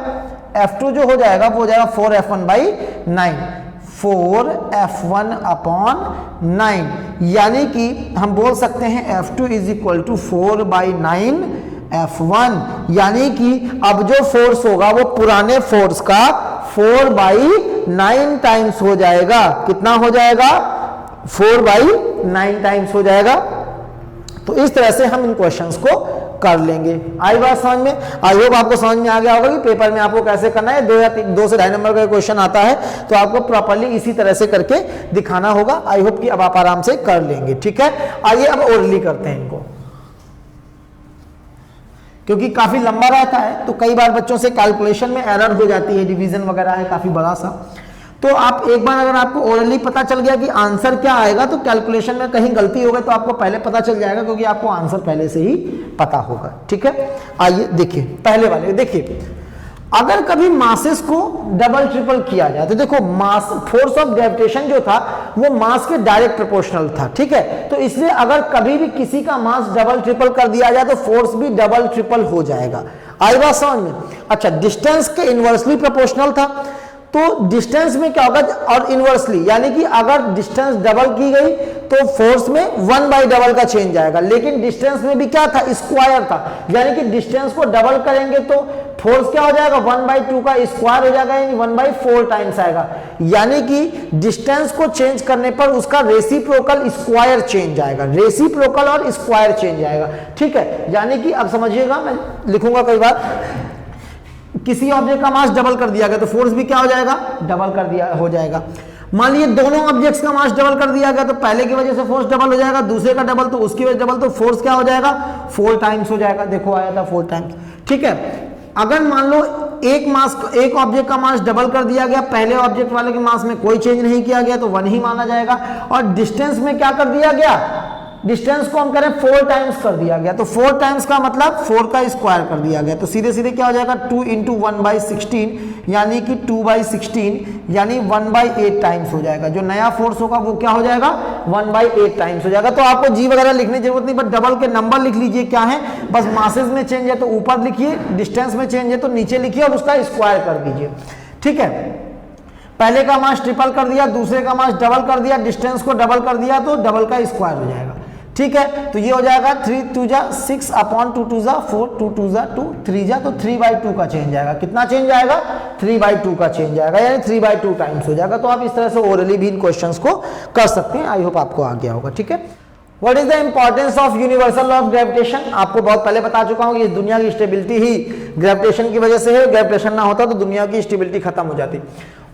f2 जो हो जाएगा वो हो जाएगा 4f1/9, 4f1 अपॉन 9, यानी कि हम बोल सकते हैं f2 is equal to 4/9 f1, यानी कि अब जो फोर्स होगा वो पुराने फोर्स का 4/9 टाइम्स हो जाएगा। कितना हो जाएगा, 4/9 टाइम्स हो जाएगा। तो इस तरह से हम इन क्वेश्चंस को कर लेंगे। आई बात समझ में। आई होप आपको समझ में आ गया होगा कि पेपर में आपको कैसे करना है। 2 से 2.5 नंबर का क्वेश्चन आता है तो आपको प्रॉपर्ली इसी तरह से करके दिखाना होगा। आई होप कि अब आप आराम से कर लेंगे, ठीक है। आइए अब ओरली करते हैं इनको, क्योंकि काफी लंबा रहता है तो कई बार बच्चों से कैलकुलेशन में एरर हो जाती है, डिवीजन वगैरह है काफी बड़ा सा। तो आप एक बार अगर आपको ओरली पता चल गया कि आंसर क्या आएगा तो कैलकुलेशन में कहीं गलती हो गई तो आपको पहले पता चल जाएगा, क्योंकि आपको आंसर पहले से ही पता होगा, ठीक है। आइए देखिए पहले वाले, देखिए अगर कभी मासेस को डबल ट्रिपल किया जाए तो देखो मास, फोर्स ऑफ ग्रेविटेशन जो था वो मास के डायरेक्ट प्रोपोर्शनल था, ठीक है। तो इसलिए अगर कभी भी किसी का मास डबल ट्रिपल कर दिया जाए तो फोर्स भी डबल ट्रिपल हो जाएगा। आई बात समझ में। अच्छा, डिस्टेंस के इनवर्सली प्रोपोर्शनल था, तो डिस्टेंस में क्या होगा और इनवर्सली, यानी कि अगर डिस्टेंस डबल की गई तो फोर्स में 1/डबल का चेंज आएगा, लेकिन डिस्टेंस में भी क्या था, स्क्वायर था, यानी कि डिस्टेंस को डबल करेंगे तो फोर्स क्या हो जाएगा 1/2 का स्क्वायर हो जाएगा, यानी 1/4 टाइम्स आएगा। यानी कि डिस्टेंस को चेंज करने पर उसका रेसिप्रोकल स्क्वायर चेंज आएगा, रेसिप्रोकल और स्क्वायर चेंज आएगा, ठीक है। यानी कि अब समझिएगा, मैं लिखूंगा कई बार, किसी ऑब्जेक्ट का मास डबल कर दिया गया तो फोर्स भी क्या हो जाएगा, डबल कर दिया हो जाएगा। मान लीजिए दोनों ऑब्जेक्ट्स का मास डबल कर दिया गया तो पहले की वजह से फोर्स डबल हो जाएगा, दूसरे का डबल तो उसकी वजह डबल, तो फोर्स क्या हो जाएगा 4 टाइम्स हो जाएगा। देखो आया था 4 टाइम्स, ठीक है। अगर मान लो एक ऑब्जेक्ट का मास डबल कर दिया गया, पहले ऑब्जेक्ट वाले के मास में कोई चेंज नहीं किया गया तो 1 ही माना जाएगा, और डिस्टेंस में क्या कर दिया गया, डिस्टेंस को हम करें 4 टाइम्स कर दिया गया, तो 4 टाइम्स का मतलब 4 का स्क्वायर कर दिया गया, तो सीधे सीधे क्या हो जाएगा 2 × 1/16, यानी कि 2/16, यानी 1/8 टाइम्स हो जाएगा। जो नया फोर्स होगा वो क्या हो जाएगा 1/8 टाइम्स हो जाएगा। तो आपको जी वगैरह लिखने की जरूरत नहीं, बट डबल के नंबर लिख लीजिए क्या है, बस मासेस में चेंज है तो ऊपर लिखिए, डिस्टेंस में चेंज है तो नीचे लिखिए और उसका स्क्वायर कर दीजिए, ठीक है। पहले का मास ट्रिपल कर दिया, दूसरे का मास डबल कर दिया, डिस्टेंस को डबल कर दिया तो डबल का स्क्वायर हो जाएगा। ठीक है, तो ये हो जाएगा 3 2 जा 6 अपॉन 2 2 जा 4 2 2 जा 2 3 जा, तो 3/2 का चेंज आएगा। कितना चेंज आएगा? 3/2 का चेंज आएगा, यानी 3/2 टाइम्स हो जाएगा। तो आप इस तरह से ओरली भी इन क्वेश्चंस को कर सकते हैं। आई होप आपको आ गया होगा। ठीक है, what is the importance of universal law of gravitation? आपको बहुत पहले बता चुका हूं, इस दुनिया की स्टेबिलिटी ही ग्रेविटेशन की वजह से है। ग्रेविटेशन ना होता तो दुनिया की स्टेबिलिटी खत्म हो जाती।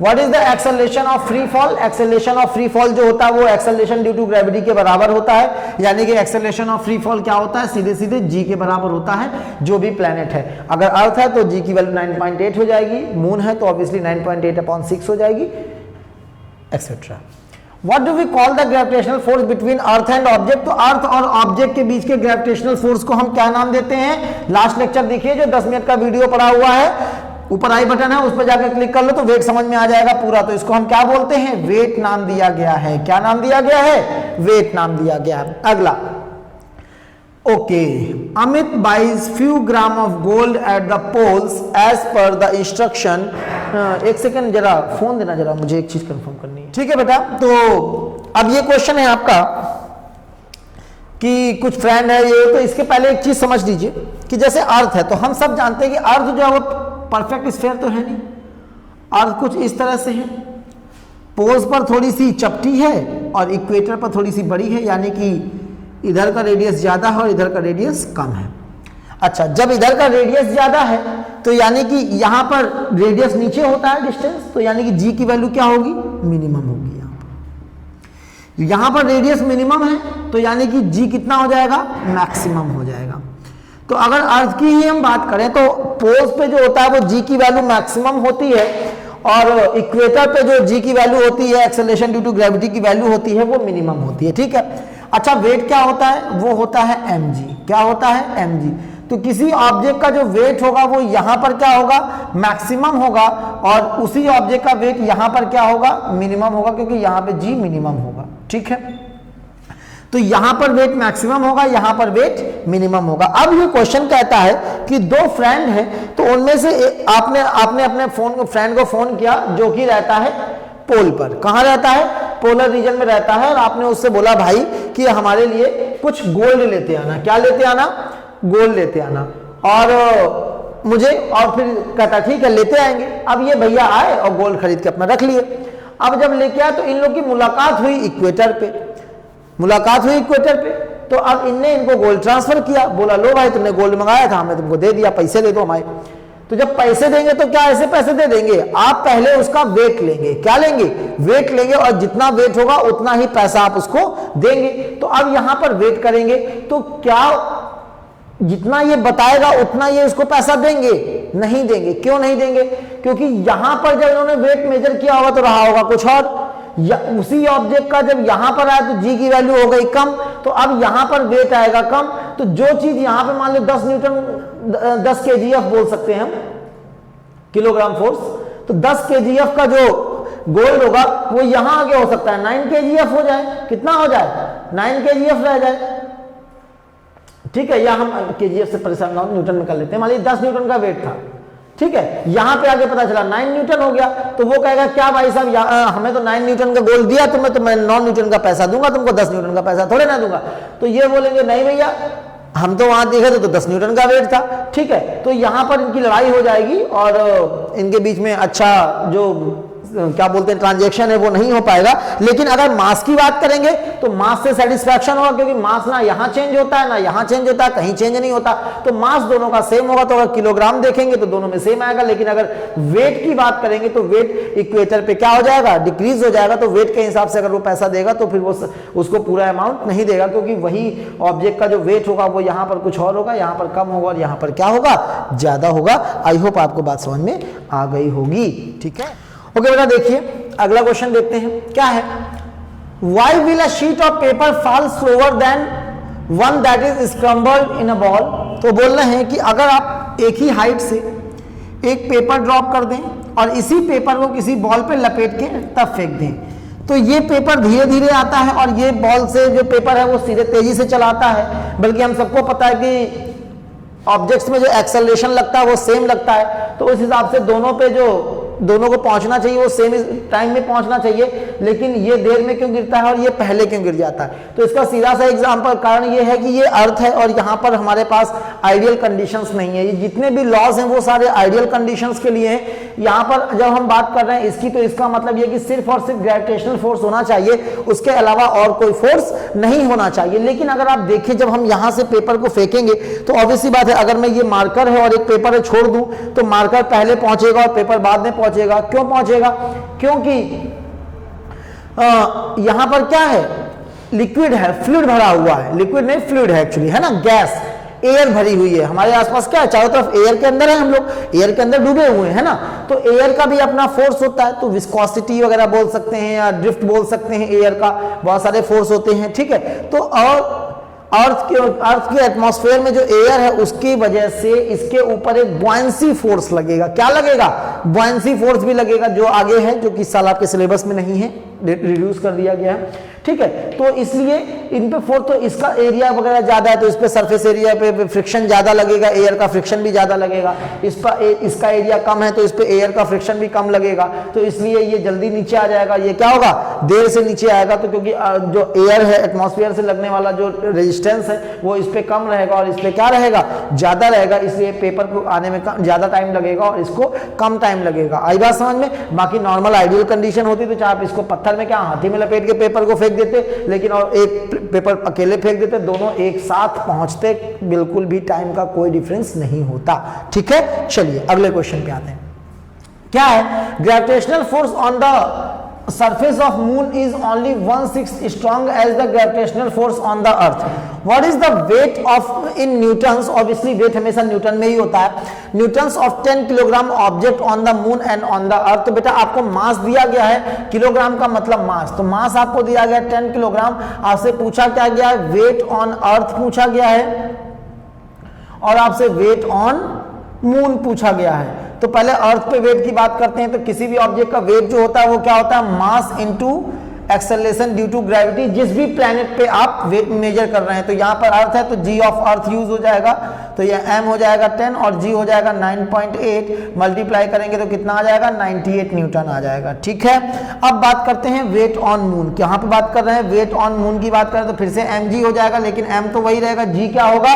What is the acceleration of free fall? Acceleration of free fall जो होता है वो एक्सेलरेशन ड्यू टू ग्रेविटी के बराबर होता है, यानी कि एक्सेलरेशन ऑफ फ्री फॉल क्या होता है? सीधे सीधे g के बराबर होता है, जो भी प्लेनेट है। अगर अर्थ है तो g की वैल्यू 9.8 हो जाएगी, मून है तो ऑब्वियसली 9.8/6 हो जाएगी, etcetera. What do we call the gravitational force between earth and object? तो अर्थ और ऑब्जेक्ट के बीच के ग्रेविटेशनल फोर्स को हम क्या नाम देते हैं? लास्ट लेक्चर देखिए, जो 10 मिनट का वीडियो पड़ा हुआ है, ऊपर आई बटन है, उस पर जाकर क्लिक कर लो तो वेट समझ में आ जाएगा पूरा। तो इसको हम क्या बोलते हैं? वेट नाम दिया गया है। क्या नाम दिया गया है? वेट नाम दिया गया है। अगला, okay, Amit buys few gram of gold at the poles as per the instruction. एक सेकंड, जरा फोन देना, जरा मुझे एक चीज कंफर्म करनी है। ठीक है बेटा, तो अब ये क्वेश्चन है आपका कि कुछ फ्रेंड है ये, तो इसके पहले एक चीज समझ लीजिए कि जैसे अर्थ है तो हम सब जानते हैं कि अर्थ जो है वो परफेक्ट स्फीयर तो है नहीं। अर्थ कुछ इस तरह से है, पोल्स पर थोड़ी सी चपटी है और इक्वेटर पर थोड़ी सी बड़ी है, यानी कि इधर का रेडियस ज्यादा है और इधर का रेडियस कम है। अच्छा, जब इधर का रेडियस ज्यादा है तो यानी कि यहां पर रेडियस नीचे होता है डिस्टेंस, तो यानी कि जी की वैल्यू क्या होगी? मिनिमम होगी। यहां पर रेडियस मिनिमम है तो यानी कि जी कितना हो जाएगा? मैक्सिमम हो जाएगा। तो अगर अर्थ की ही हम बात करें तो पोल्स पे जो होता है वो जी की वैल्यू मैक्सिमम होती है, और इक्वेटर पे जो जी की वैल्यू होती है, एक्सेलरेशन ड्यू टू ग्रेविटी की वैल्यू होती है, वो मिनिमम होती है। ठीक है, अच्छा, वेट क्या होता है? वो होता है mg। क्या होता है? mg। तो किसी ऑब्जेक्ट का जो वेट होगा वो यहां पर क्या होगा? मैक्सिमम होगा, और उसी ऑब्जेक्ट का वेट यहां पर क्या होगा? मिनिमम होगा, क्योंकि यहां पे g मिनिमम होगा। ठीक है, तो यहां पर वेट मैक्सिमम होगा, यहां पर वेट मिनिमम होगा। अब ये क्वेश्चन कहता है कि दो फ्रेंड हैं, तो उनमें से आपने अपने फ्रेंड को फोन किया जो कि रहता है पोल पर। कहां रहता है? पोलर रीजन में रहता है, और आपने उससे बोला भाई कि हमारे लिए कुछ गोल्ड लेते आना। क्या लेते आना? गोल्ड लेते आना। और मुझे, और फिर कहता ठीक है लेते आएंगे। अब ये भैया आए और गोल्ड खरीद के अपना रख लिए। अब जब लेके आए तो इन लोग की मुलाकात हुई इक्वेटर पे। मुलाकात हुई इक्वेटर पे, तो अब इनने इनको गोल्ड ट्रांसफर किया। बोला लो भाई, तुमने गोल्ड मंगाया था, हमने तुमको दे दिया, पैसे दे दो हमारे। तो जब पैसे देंगे तो क्या ऐसे पैसे दे देंगे? आप पहले उसका वेट लेंगे। क्या लेंगे? वेट लेंगे, और जितना वेट होगा उतना ही पैसा आप उसको देंगे। तो अब यहां पर वेट करेंगे तो क्या जितना ये बताएगा उतना ये उसको पैसा देंगे? नहीं देंगे। क्यों नहीं देंगे? क्योंकि यहां पर जब इन्होंने वेट मेजर किया होगा तो रहा होगा कुछ और, उसी ऑब्जेक्ट का जब यहां पर आया तो जी की वैल्यू हो गई कम, तो अब यहां पर वेट आएगा कम। तो जो चीज यहां पे मान लो 10 न्यूटन 10 kgf बोल सकते हैं हम, किलोग्राम फोर्स, तो 10 kgf का जो गोल्ड होगा वो यहां आगे हो सकता है 9 kgf हो जाए। कितना हो जाए? 9 kgf रह जाए। ठीक है, या हम kgf से परेशान ना हो, न्यूटन में कर लेते हैं। मान लीजिए 10 न्यूटन का वेट था, ठीक है, यहां पे आगे पता चला 9 न्यूटन हो गया, तो वो कहेगा क्या भाई साहब, हमें तो 9 न्यूटन का गोल्ड दिया तुम्हें, तो मैं 9 न्यूटन का पैसा दूंगा तुमको, 10 न्यूटन का पैसा थोड़े ना दूंगा। तो ये बोलेंगे नहीं भैया, हम तो वहां देखे थे तो 10 न्यूटन का वेट था। ठीक है, तो यहां पर इनकी लड़ाई हो जाएगी और इनके बीच में अच्छा जो क्या बोलते हैं ट्रांजैक्शन है वो नहीं हो पाएगा। लेकिन अगर मास की बात करेंगे तो मास से सेटिस्फैक्शन होगा, क्योंकि मास ना यहां चेंज होता है ना यहां चेंज होता है, कहीं चेंज नहीं होता, तो मास दोनों का सेम होगा। तो अगर किलोग्राम देखेंगे तो दोनों में सेम आएगा। लेकिन अगर वेट की बात करेंगे तो वेट इक्वेटर पे क्या हो जाएगा? डिक्रीज हो जाएगा। तो वेट के हिसाब से अगर वो पैसा देगा तो फिर वो उसको पूरा अमाउंट नहीं देगा, क्योंकि वही ऑब्जेक्ट का जो वेट होगा वो यहां पर कुछ और होगा, यहां पर कम होगा और यहां पर क्या होगा? ज्यादा होगा। आई होप आपको बात समझ में आ गई होगी। ठीक है, ओके बेटा, देखिए अगला क्वेश्चन देखते हैं क्या है। Why will a sheet of paper fall slower than one that is scrambled in a ball? तो बोल रहे हैं कि अगर आप एक ही हाइट से एक पेपर ड्रॉप कर दें और इसी पेपर को किसी बॉल पे लपेट के तब फेंक दें, तो ये पेपर धीरे धीरे आता है और ये बॉल से जो पेपर है वो सीधे तेजी से चलाता है। बल्कि हम सबको पता है कि ऑब्जेक्ट्स में जो एक्सेलरेशन लगता है वो सेम लगता है, तो उस हिसाब से दोनों पे जो दोनों को पहुंचना चाहिए, वो सेम टाइम में पहुंचना चाहिए, लेकिन ये देर में क्यों गिरता है और ये पहले क्यों गिर जाता है? तो इसका सीधा सा एग्जांपल कारण ये है कि ये अर्थ है और यहाँ पर हमारे पास आइडियल कंडीशंस नहीं है। ये जितने भी लॉज हैं वो सारे आइडियल कंडीशंस के लिए हैं। यहाँ पर जब हम बात कर रहे हैं इसकी, तो इसका मतलब ये कि सिर्फ और सिर्फ ग्रेविटेशनल फोर्स होना चाहिए, उसके अलावा और कोई फोर्स नहीं होना चाहिए। लेकिन अगर आप देखिए जब हम यहाँ से पेपर को फेंकेंगे तो ऑब्वियसली बात है, अगर मैं ये मार्कर है और एक पेपर है छोड़ दूं तो मार्कर पहले पहुंचेगा और पेपर बाद में पहुंचेगा। क्यों पहुंचेगा? क्योंकि यहां पर क्या है, लिक्विड है, फ्लूइड भरा हुआ है, लिक्विड नहीं फ्लूइड है एक्चुअली, है ना, गैस, एयर भरी हुई है। हमारे आसपास क्या है, चारों तरफ एयर के अंदर है, हम लोग एयर के अंदर डूबे हुए हैं ना, तो एयर का भी अपना फोर्स होता है, तो विस्कोसिटी वगैरह बोल सकते हैं या ड्रिफ्ट बोल सकते हैं, एयर का बहुत सारे फोर्स होते हैं, ठीक है। तो और अर्थ के एटमॉस्फेयर में जो एयर है उसकी वजह से इसके ऊपर एक बुआयंसी फोर्स लगेगा। क्या लगेगा? बुआयंसी फोर्स भी लगेगा, जो आगे है, जो कि साल आपके सिलेबस में नहीं है, रिड्यूस कर दिया गया है, ठीक है। तो इसलिए इन पे फोर्स, तो इसका एरिया वगैरह ज्यादा है तो इस पे सरफेस एरिया पे फ्रिक्शन ज्यादा लगेगा, एयर का फ्रिक्शन भी ज्यादा लगेगा। इसका एरिया कम है तो इस पे एयर का फ्रिक्शन भी कम लगेगा, तो इसलिए ये जल्दी नीचे आ जाएगा। ये क्या होगा, देर से नीचे आएगा, तो क्योंकि जो एयर है, एटमॉस्फेयर से लगने वाला जो रेजिस्टेंस है वो इस पे कम रहेगा और इस पे क्या रहेगा, ज्यादा रहेगा, इसलिए पेपर को आने में ज्यादा टाइम लगेगा और इसको कम टाइम लगेगा। आई बात समझ में? बाकी नॉर्मल आइडियल कंडीशन होती तो चाहे आप इसको पत्थर में क्या हाथी में लपेट के पेपर को फेंक देते, लेकिन और एक पेपर अकेले फेंक देते, दोनों एक साथ पहुंचते, बिल्कुल भी टाइम का कोई डिफरेंस नहीं होता, ठीक है। चलिए अगले क्वेश्चन पे आते हैं। क्या है, gravitational force on the surface of moon is only 1/6 strong as the gravitational force on the earth. What is the weight of in newtons? Obviously weight हमेशा न्यूटन में ही होता है। newtons of 10 kilogram object on the moon and on the earth। तो बेटा आपको मास दिया गया है, किलोग्राम का मतलब मास, तो मास आपको दिया गया 10 किलोग्राम। आपसे पूछा क्या गया है, वेट ऑन अर्थ पूछा गया है और आपसे वेट ऑन मून पूछा गया है। तो पहले अर्थ पे वेट की बात करते हैं। तो किसी भी ऑब्जेक्ट का वेट जो होता है वो क्या होता है, mass into acceleration due to gravity. जिस भी प्लेनेट पे आप वेट मेजर कर रहे हैं, तो यहाँ पर अर्थ है तो जी ऑफ अर्थ यूज हो जाएगा, तो ये m हो जाएगा 10 और g हो जाएगा 9.8, मल्टीप्लाई करेंगे तो कितना आ जाएगा, 98 न्यूटन आ जाएगा, ठीक है। अब बात करते हैं वेट ऑन मून। यहाँ पे बात कर रहे हैं वेट ऑन मून की बात करें तो फिर से mg हो जाएगा, लेकिन m तो वही रहेगा, g क्या होगा,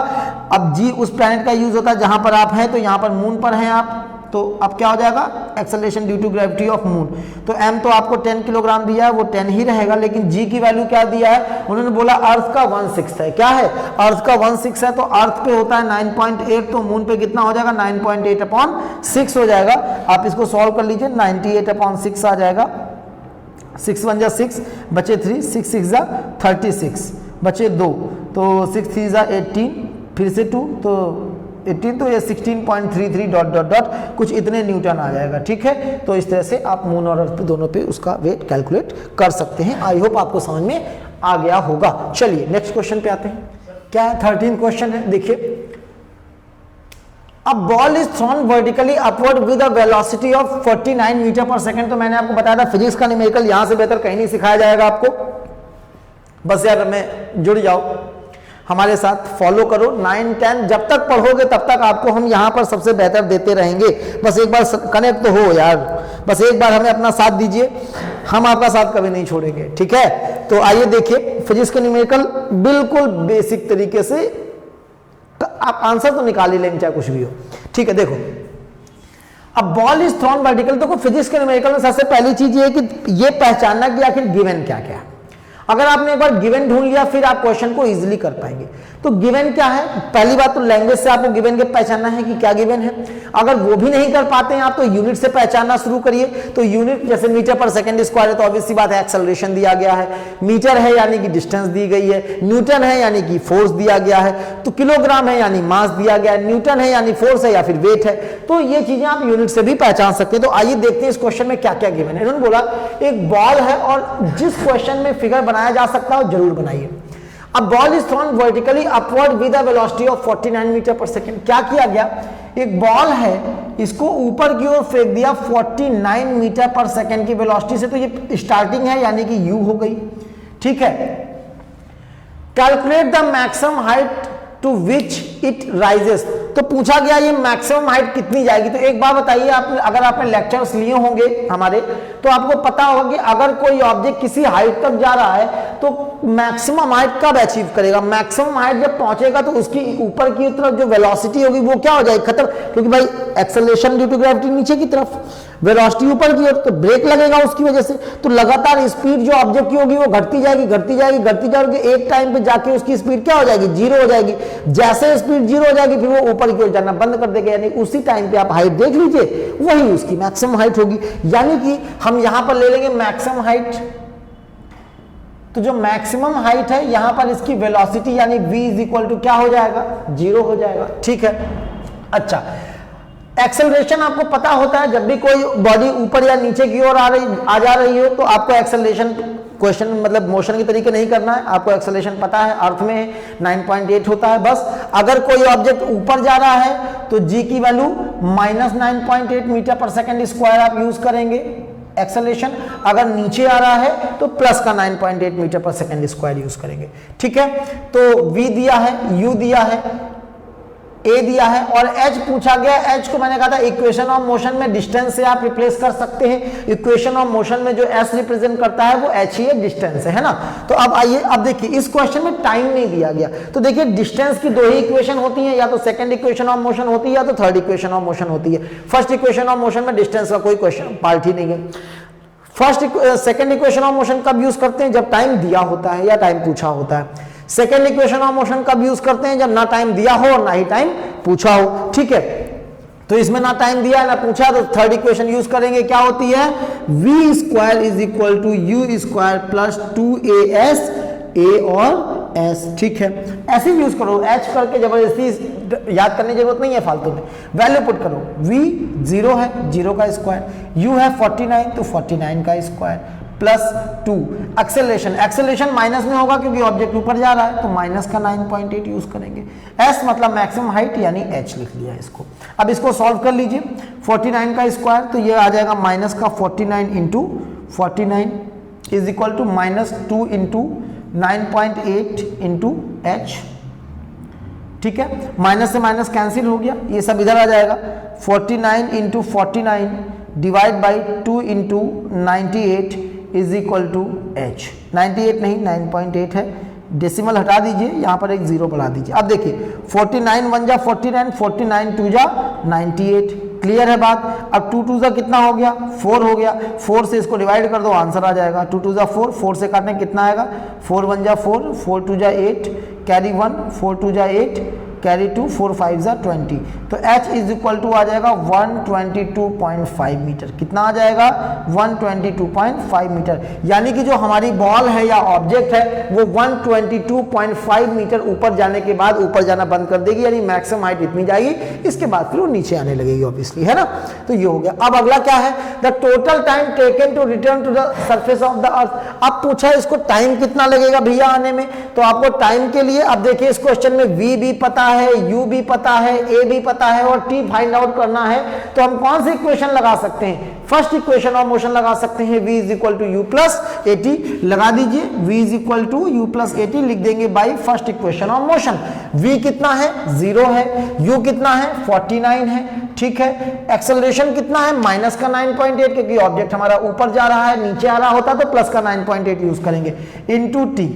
अब g उस प्लेनेट का यूज होता है जहां पर आप हैं, तो यहाँ पर मून पर हैं आप, तो अब क्या हो जाएगा, acceleration due to gravity of moon. तो m तो आपको 10 किलोग्राम दिया है, वो 10 ही रहेगा, लेकिन g की वैल्यू क्या दिया है, उन्होंने बोला अर्थ का 1/6 है। क्या है, अर्थ का 1/6 है, तो अर्थ पे होता है 9.8, तो मून पे कितना हो जाएगा, 9.8/6 हो जाएगा। आप इसको सॉल्व कर लीजिए, 98/6 आ जाएगा, 6 1 जा 6, बचे 3, 6 6 जा 36, बचे 2, तो 6 3 जा 18, फिर से 2 तो 18, तो ये 16.33 डॉट डॉट डॉट कुछ इतने न्यूटन आ जाएगा, ठीक है। तो इस तरह से आप मून और अर्थ पे दोनों पे उसका वेट कैलकुलेट कर सकते हैं। आई होप आपको समझ में आ गया होगा। चलिए नेक्स्ट क्वेश्चन पे आते हैं। क्या है, 13 क्वेश्चन है, देखिए। A ball is thrown vertically upward with a velocity of 49 metre per second. तो मैंने आपको बताया था फिजिक्स का न्यूमेरिकल यहाँ से बेहतर कहीं नहीं सिखाया जाएगा आपको, बस यार में जुड़ जाओ, हमारे साथ फॉलो करो। 9 10 जब तक पढ़ोगे तब तक आपको हम यहाँ पर सबसे बेहतर देते रहेंगे। बस एक बार कनेक्ट तो हो यार, बस एक बार हमें अपना साथ दीजिए, हम आपका साथ कभी नहीं छोड़ेंगे, ठीक है। तो आइए देखिए, फिजिक्स के न्यूमेरिकल बिल्कुल बेसिक तरीके से आप आंसर तो निकाल ही लेंगे चाहे कुछ भी हो, ठीक है। देखो, अब बॉल इज थ्रोन वर्टिकल, तो फिजिक्स के न्यूमेरिकल में सबसे पहली चीज ये है कि ये पहचानना कि आखिर गिवन क्या क्या है। अगर आपने एक बार गिवन ढूंढ लिया फिर आप क्वेश्चन को इजीली कर पाएंगे। तो गिवन क्या है, पहली बात तो लैंग्वेज से आपको गिवन के पहचानना है कि क्या गिवन है। अगर वो भी नहीं कर पाते हैं आप तो यूनिट से पहचानना शुरू करिए। तो यूनिट जैसे मीटर पर सेकंड स्क्वायर है तो ऑब्वियसली बात है एक्सेलरेशन दिया गया है, मीटर है यानी कि डिस्टेंस दी गई है, न्यूटन है यानी कि फोर्स दिया गया है, तो किलोग्राम है यानी मास दिया गया है, न्यूटन है यानी फोर्स है या फिर वेट है। तो ये चीजें आप यूनिट से भी पहचान सकते हैं। तो आइए देखते हैं इस क्वेश्चन में क्या क्या गिवन है। इन्होंने बोला एक बॉल है और जिस क्वेश्चन में फिगर बनाया जा सकता है जरूर बनाइए। अब ball is thrown vertically upward with a velocity of 49 metre per second. क्या किया गया, एक बॉल है, इसको ऊपर की ओर फेंक दिया 49 मीटर पर सेकंड की वेलोसिटी से, तो ये स्टार्टिंग है यानी कि यू हो गई, ठीक है। Calculate the maximum height to which it rises. तो पूछा गया ये मैक्सिमम हाइट कितनी जाएगी। तो एक बात बताइए, आप अगर आपने लेक्चर्स लिए होंगे हमारे, तो आपको पता होगा कि अगर कोई ऑब्जेक्ट किसी हाइट तक जा रहा है तो मैक्सिमम हाइट कब अचीव करेगा? मैक्सिमम हाइट जब पहुंचेगा तो उसकी ऊपर की तरफ जो वेलोसिटी होगी वो क्या हो जाएगी? खत्म, क्योंकि भाई एक्सेलरेशन ड्यू टू ग्रेविटी नीचे की तरफ, वेलोसिटी ऊपर की ओर, तो ब्रेक लगेगा उसकी वजह से। तो लगातार स्पीड जो ऑब्जेक्ट की होगी वो घटती जाएगी, घटती जाएगी, घटती जाएगी, एक टाइम पे जाके उसकी स्पीड क्या हो जाएगी? जीरो हो जाएगी। जैसे स्पीड जीरो हो जाएगी फिर वो ऊपर की ओर जाना बंद कर देगा, यानी उसी टाइम पे आप हाइट देख लीजिए, वही उसकी मैक्सिमम हाइट होगी। यानी कि हम यहां पर ले लेंगे मैक्सिमम हाइट, तो जो मैक्सिमम हाइट है यहां पर इसकी वेलोसिटी यानी v इज इक्वल टू क्या हो जाएगा? जीरो हो जाएगा। ठीक है, अच्छा एक्सेलरेशन आपको पता होता है, जब भी कोई बॉडी ऊपर या नीचे की ओर आ जा रही हो तो आपको एक्सेलरेशन क्वेश्चन मतलब मोशन के तरीके नहीं करना है, आपको एक्सेलरेशन पता है, अर्थ में 9.8 होता है। बस अगर कोई ऑब्जेक्ट ऊपर जा रहा है तो g की value -9.8 metre per second square आप यूज करेंगे एक्सेलरेशन, अगर नीचे आ रहा है तो प्लस का 9.8 metre per second square use करेंगे। ठीक है, तो v दिया है, u दिया है, a दिया है और h पूछा गया। h को मैंने कहा था इक्वेशन ऑफ मोशन में डिस्टेंस से आप रिप्लेस कर सकते हैं। इक्वेशन ऑफ मोशन में जो s रिप्रेजेंट करता है वो h ही है, डिस्टेंस है ना। तो अब आइए, अब देखिए इस क्वेश्चन में टाइम नहीं दिया गया, तो देखिए डिस्टेंस की दो ही इक्वेशन होती है, या तो सेकंड इक्वेशन ऑफ मोशन होती है या तो थर्ड इक्वेशन ऑफ मोशन होती है। फर्स्ट इक्वेशन ऑफ मोशन में डिस्टेंस का कोई क्वेश्चन पार्ट ही नहीं है। सेकंड इक्वेशन ऑफ मोशन कब यूज करते हैं? जब टाइम दिया होता है या टाइम पूछा होता है। सेकेंड इक्वेशन ऑफ मोशन कब यूज करते हैं? जब ना टाइम दिया हो और ना ही टाइम पूछा हो। ठीक है, तो इसमें ना टाइम दिया है ना पूछा, तो थर्ड इक्वेशन यूज करेंगे, क्या होती है? v square is equal to u square plus 2as, a और s। ठीक है, ऐसे यूज करो, h करके जबरदस्ती याद करने की जरूरत नहीं है फालतू में, वैल्यू पुट करो। v 0 है, 0 का स्क्वायर, u है 49 तो 49 का स्क्वायर प्लस 2। एक्सेलरेशन माइनस में होगा क्योंकि ऑब्जेक्ट ऊपर जा रहा है, तो माइनस का 9.8 यूज करेंगे। s मतलब मैक्सिमम हाइट यानी h लिख लिया इसको। अब इसको सॉल्व कर लीजिए, 49 का स्क्वायर तो ये आ जाएगा माइनस का 49 into 49 is equal to minus 2 into 9.8 into h। ठीक है, माइनस से माइनस कैंसिल हो गया, ये सब इधर आ जाएगा। 49 into 49 divide by 2 into 98 is equal to h। 98 नहीं 9.8 है, डेसिमल हटा दीजिए, यहाँ पर एक जीरो बढ़ा दीजिए। अब देखिए 49 1 जा 49, 49 2 जा 98, क्लियर है बात। अब 2 2 जा कितना हो गया? 4 हो गया, 4 से इसको डिवाइड कर दो आंसर आ जाएगा। 2 2 जा 4, 4 से काटने कितना आएगा? 4 1 जा 4, 4 2 जा 8, कैरी 1, 4 2 जा 8, कैरी 2, 4 5 जा 20। तो h इज इक्वल टू आ जाएगा 122.5 मीटर। कितना आ जाएगा? 122.5 मीटर। यानी कि जो हमारी बॉल है या ऑब्जेक्ट है वो 122.5 मीटर ऊपर जाने के बाद ऊपर जाना बंद कर देगी, यानी मैक्सिमम हाइट इतनी जाएगी, इसके बाद फिर वो नीचे आने लगेगी ऑब्वियसली, है ना। तो ये हो गया। अब अगला क्या है? The total time taken to return to the surface of the earth. अब पूछा इसको टाइम कितना लगेगा भैया आने में, तो आपको टाइम के लिए अब देखिए इस क्वेश्चन में v भी पता है, u भी पता है, a भी पता है और t फाइंड आउट करना है। तो हम कौन सी इक्वेशन लगा सकते हैं? फर्स्ट इक्वेशन ऑफ मोशन लगा सकते हैं, v is equal to u plus a t. लगा दीजिए, v is equal to u plus a t लिख देंगे by first equation of motion. v कितना है? 0 है, u कितना है? 49 है। ठीक है, एक्सेलरेशन कितना है? माइनस का 9.8, क्योंकि ऑब्जेक्ट हमारा ऊपर जा रहा है, नीचे आ रहा होता तो प्लस का 9.8 यूज करेंगे, इनटू टी।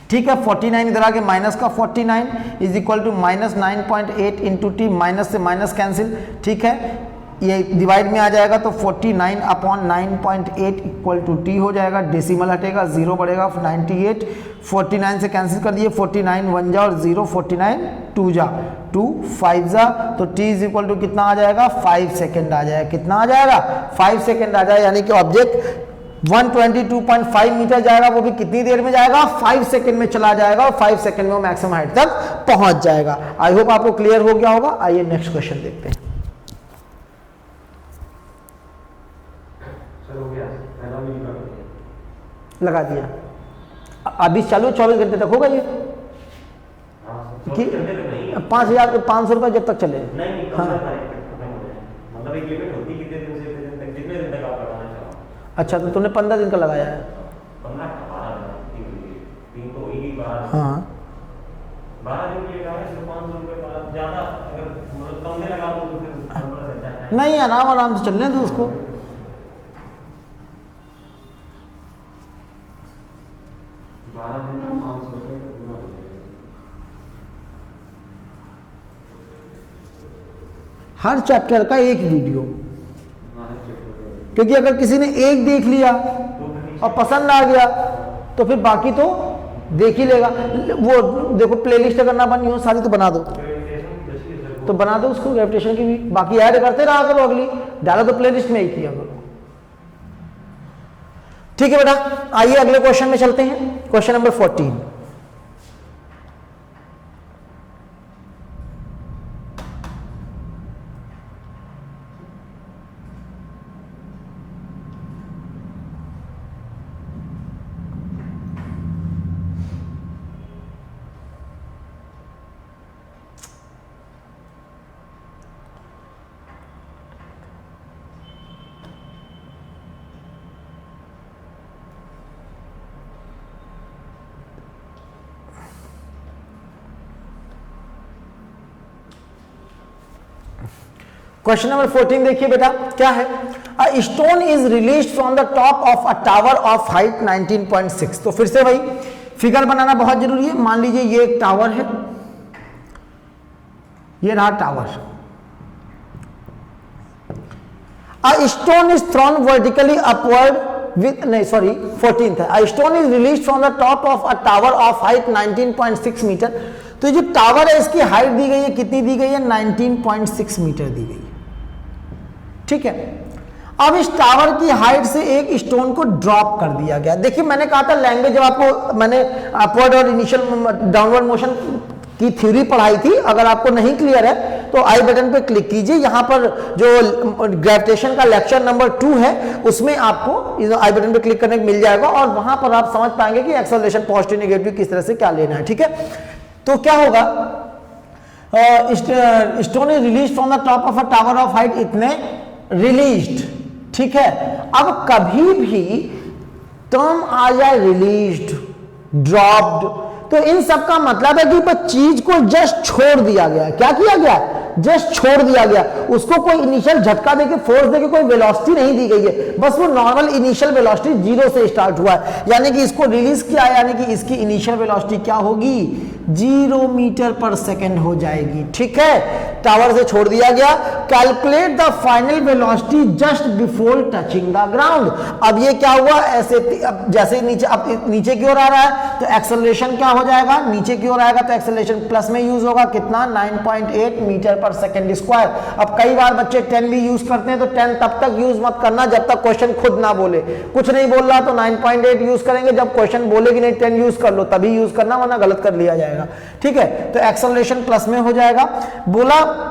ठीक है, 49 इधर आके माइनस का 49 is equal to minus 9.8 into t, minus से माइनस कैंसिल। ठीक है, ये डिवाइड में आ जाएगा तो 49 अपॉन 9.8 इक्वल टू टी हो जाएगा, डेसिमल हटेगा, जीरो बढ़ेगा 98, 49 से कैंसिल कर दिए, 49 1 जा और 0, 49 2 जा 2, 5 जा, तो t इज इक्वल टू कितना आ जाएगा? 5 सेकेंड आ जाएगा। कितना आ जाएगा? 5 सेकेंड आ जाएगा, यानी कि ऑब्जेक्ट 122.5 मीटर जाएगा, वो भी कितनी देर में जाएगा? 5 सेकंड में चला जाएगा और 5 सेकंड में वो मैक्सिमम हाइट तक पहुंच जाएगा। आई होप आपको क्लियर हो गया होगा। आइए नेक्स्ट क्वेश्चन देखते हैं। लगा दिया, अभी चालू 24 घंटे तक होगा ये कि 5,500 रुपए जब तक चले। हाँ, मतलब एक लिमिट होती है कितने दिन से कितने दिन तक आप लगाना चाहो। अच्छा, तो तुमने 15 दिन का लगाया है? 15 हाँ, 12 दिन के लिए लगा सिर्फ 500 रुपये पर ज़्यादा अगर मतलब कम में लगा दो तो फिर गड़बड़ रहता है। नहीं, आराम आराम से चलने दो उसको। 12 दिन में 500 रुपये पूरा हो जाएगा। हर चैप्टर का एक वीडियो, क्योंकि अगर किसी ने एक देख लिया और पसंद आ गया तो फिर बाकी तो देख ही लेगा। वो देखो प्लेलिस्ट अगर ना बनी हो सारी तो बना दो, तो बना दो उसको ग्रेविटेशन की भी, बाकी ऐड करते रहा करो, अगली डालो तो प्लेलिस्ट में ही किया करो। ठीक है बेटा, आइए अगले क्वेश्चन में चलते हैं। Question number 14। क्वेश्चन नंबर 14 देखिए बेटा, क्या है? A stone is release from the top of a tower of height 19.6। तो फिर से वही फिगर बनाना बहुत जरूरी है। मान लीजिए ये एक टावर है, ये रहा tower. A stone is thrown vertically upward with, नहीं सॉरी 14th है। A stone is release from the top of a tower of height 19.6 metre. तो जो टावर है इसकी हाइट दी गई है, कितनी दी गई है? 19.6 मीटर दी गई है। ठीक है, अब इस टावर की हाइट से एक स्टोन को ड्रॉप कर दिया गया। देखिए मैंने कहा था लैंग्वेज, जब आपको मैंने अपवर्ड और इनिशियल डाउनवर्ड मोशन की थ्योरी पढ़ाई थी, अगर आपको नहीं क्लियर है तो आई बटन पे क्लिक कीजिए। यहां पर जो ग्रेविटेशन का लेक्चर नंबर 2 है उसमें आपको आई बटन पे क्लिक करने को मिल जाएगा, और वहां पर आप समझ पाएंगे कि एक्सेलरेशन पॉजिटिव नेगेटिव किस तरह से क्या लेना है। ठीक है, तो क्या होगा? Stone is release from the top of a tower of height इतने रिलीज्ड। ठीक है, अब कभी भी टर्म आ जाए रिलीज्ड, ड्रॉप्ड, तो इन सब का मतलब है कि चीज को जस्ट छोड़ दिया गया। क्या किया गया? जस्ट छोड़ दिया गया। उसको कोई इनिशियल झटका देके, फोर्स देके कोई वेलोसिटी नहीं दी गई है, बस वो नॉर्मल इनिशियल वेलोसिटी 0 से स्टार्ट हुआ है। यानी कि इसको रिलीज किया, यानी कि इसकी इनिशियल वेलोसिटी क्या होगी? 0 मीटर पर सेकेंड हो जाएगी। ठीक है, टावर से छोड़ दिया गया। Calculate the final velocity just before touching the ground. अब ये क्या हुआ? ऐसे अब जैसे नीचे, अब नीचे की ओर आ रहा है तो एक्सेलरेशन क्या हो जाएगा? नीचे की ओर आएगा तो एक्सेलरेशन प्लस में यूज होगा। कितना? 9.8 मीटर पर सेकेंड स्क्वायर। अब कई बार बच्चे 10 भी यूज करते हैं, तो 10 तब तक यूज मत करना जब तक क्वेश्चन खुद ना बोले। कुछ नहीं बोल रहा तो 9.8 यूज करेंगे, जब क्वेश्चन बोले कि नहीं 10 यूज कर लो तभी यूज करना, वरना गलत कर लिया जाएगा। ठीक है, तो एक्सेलरेशन प्लस में हो जाएगा। बोला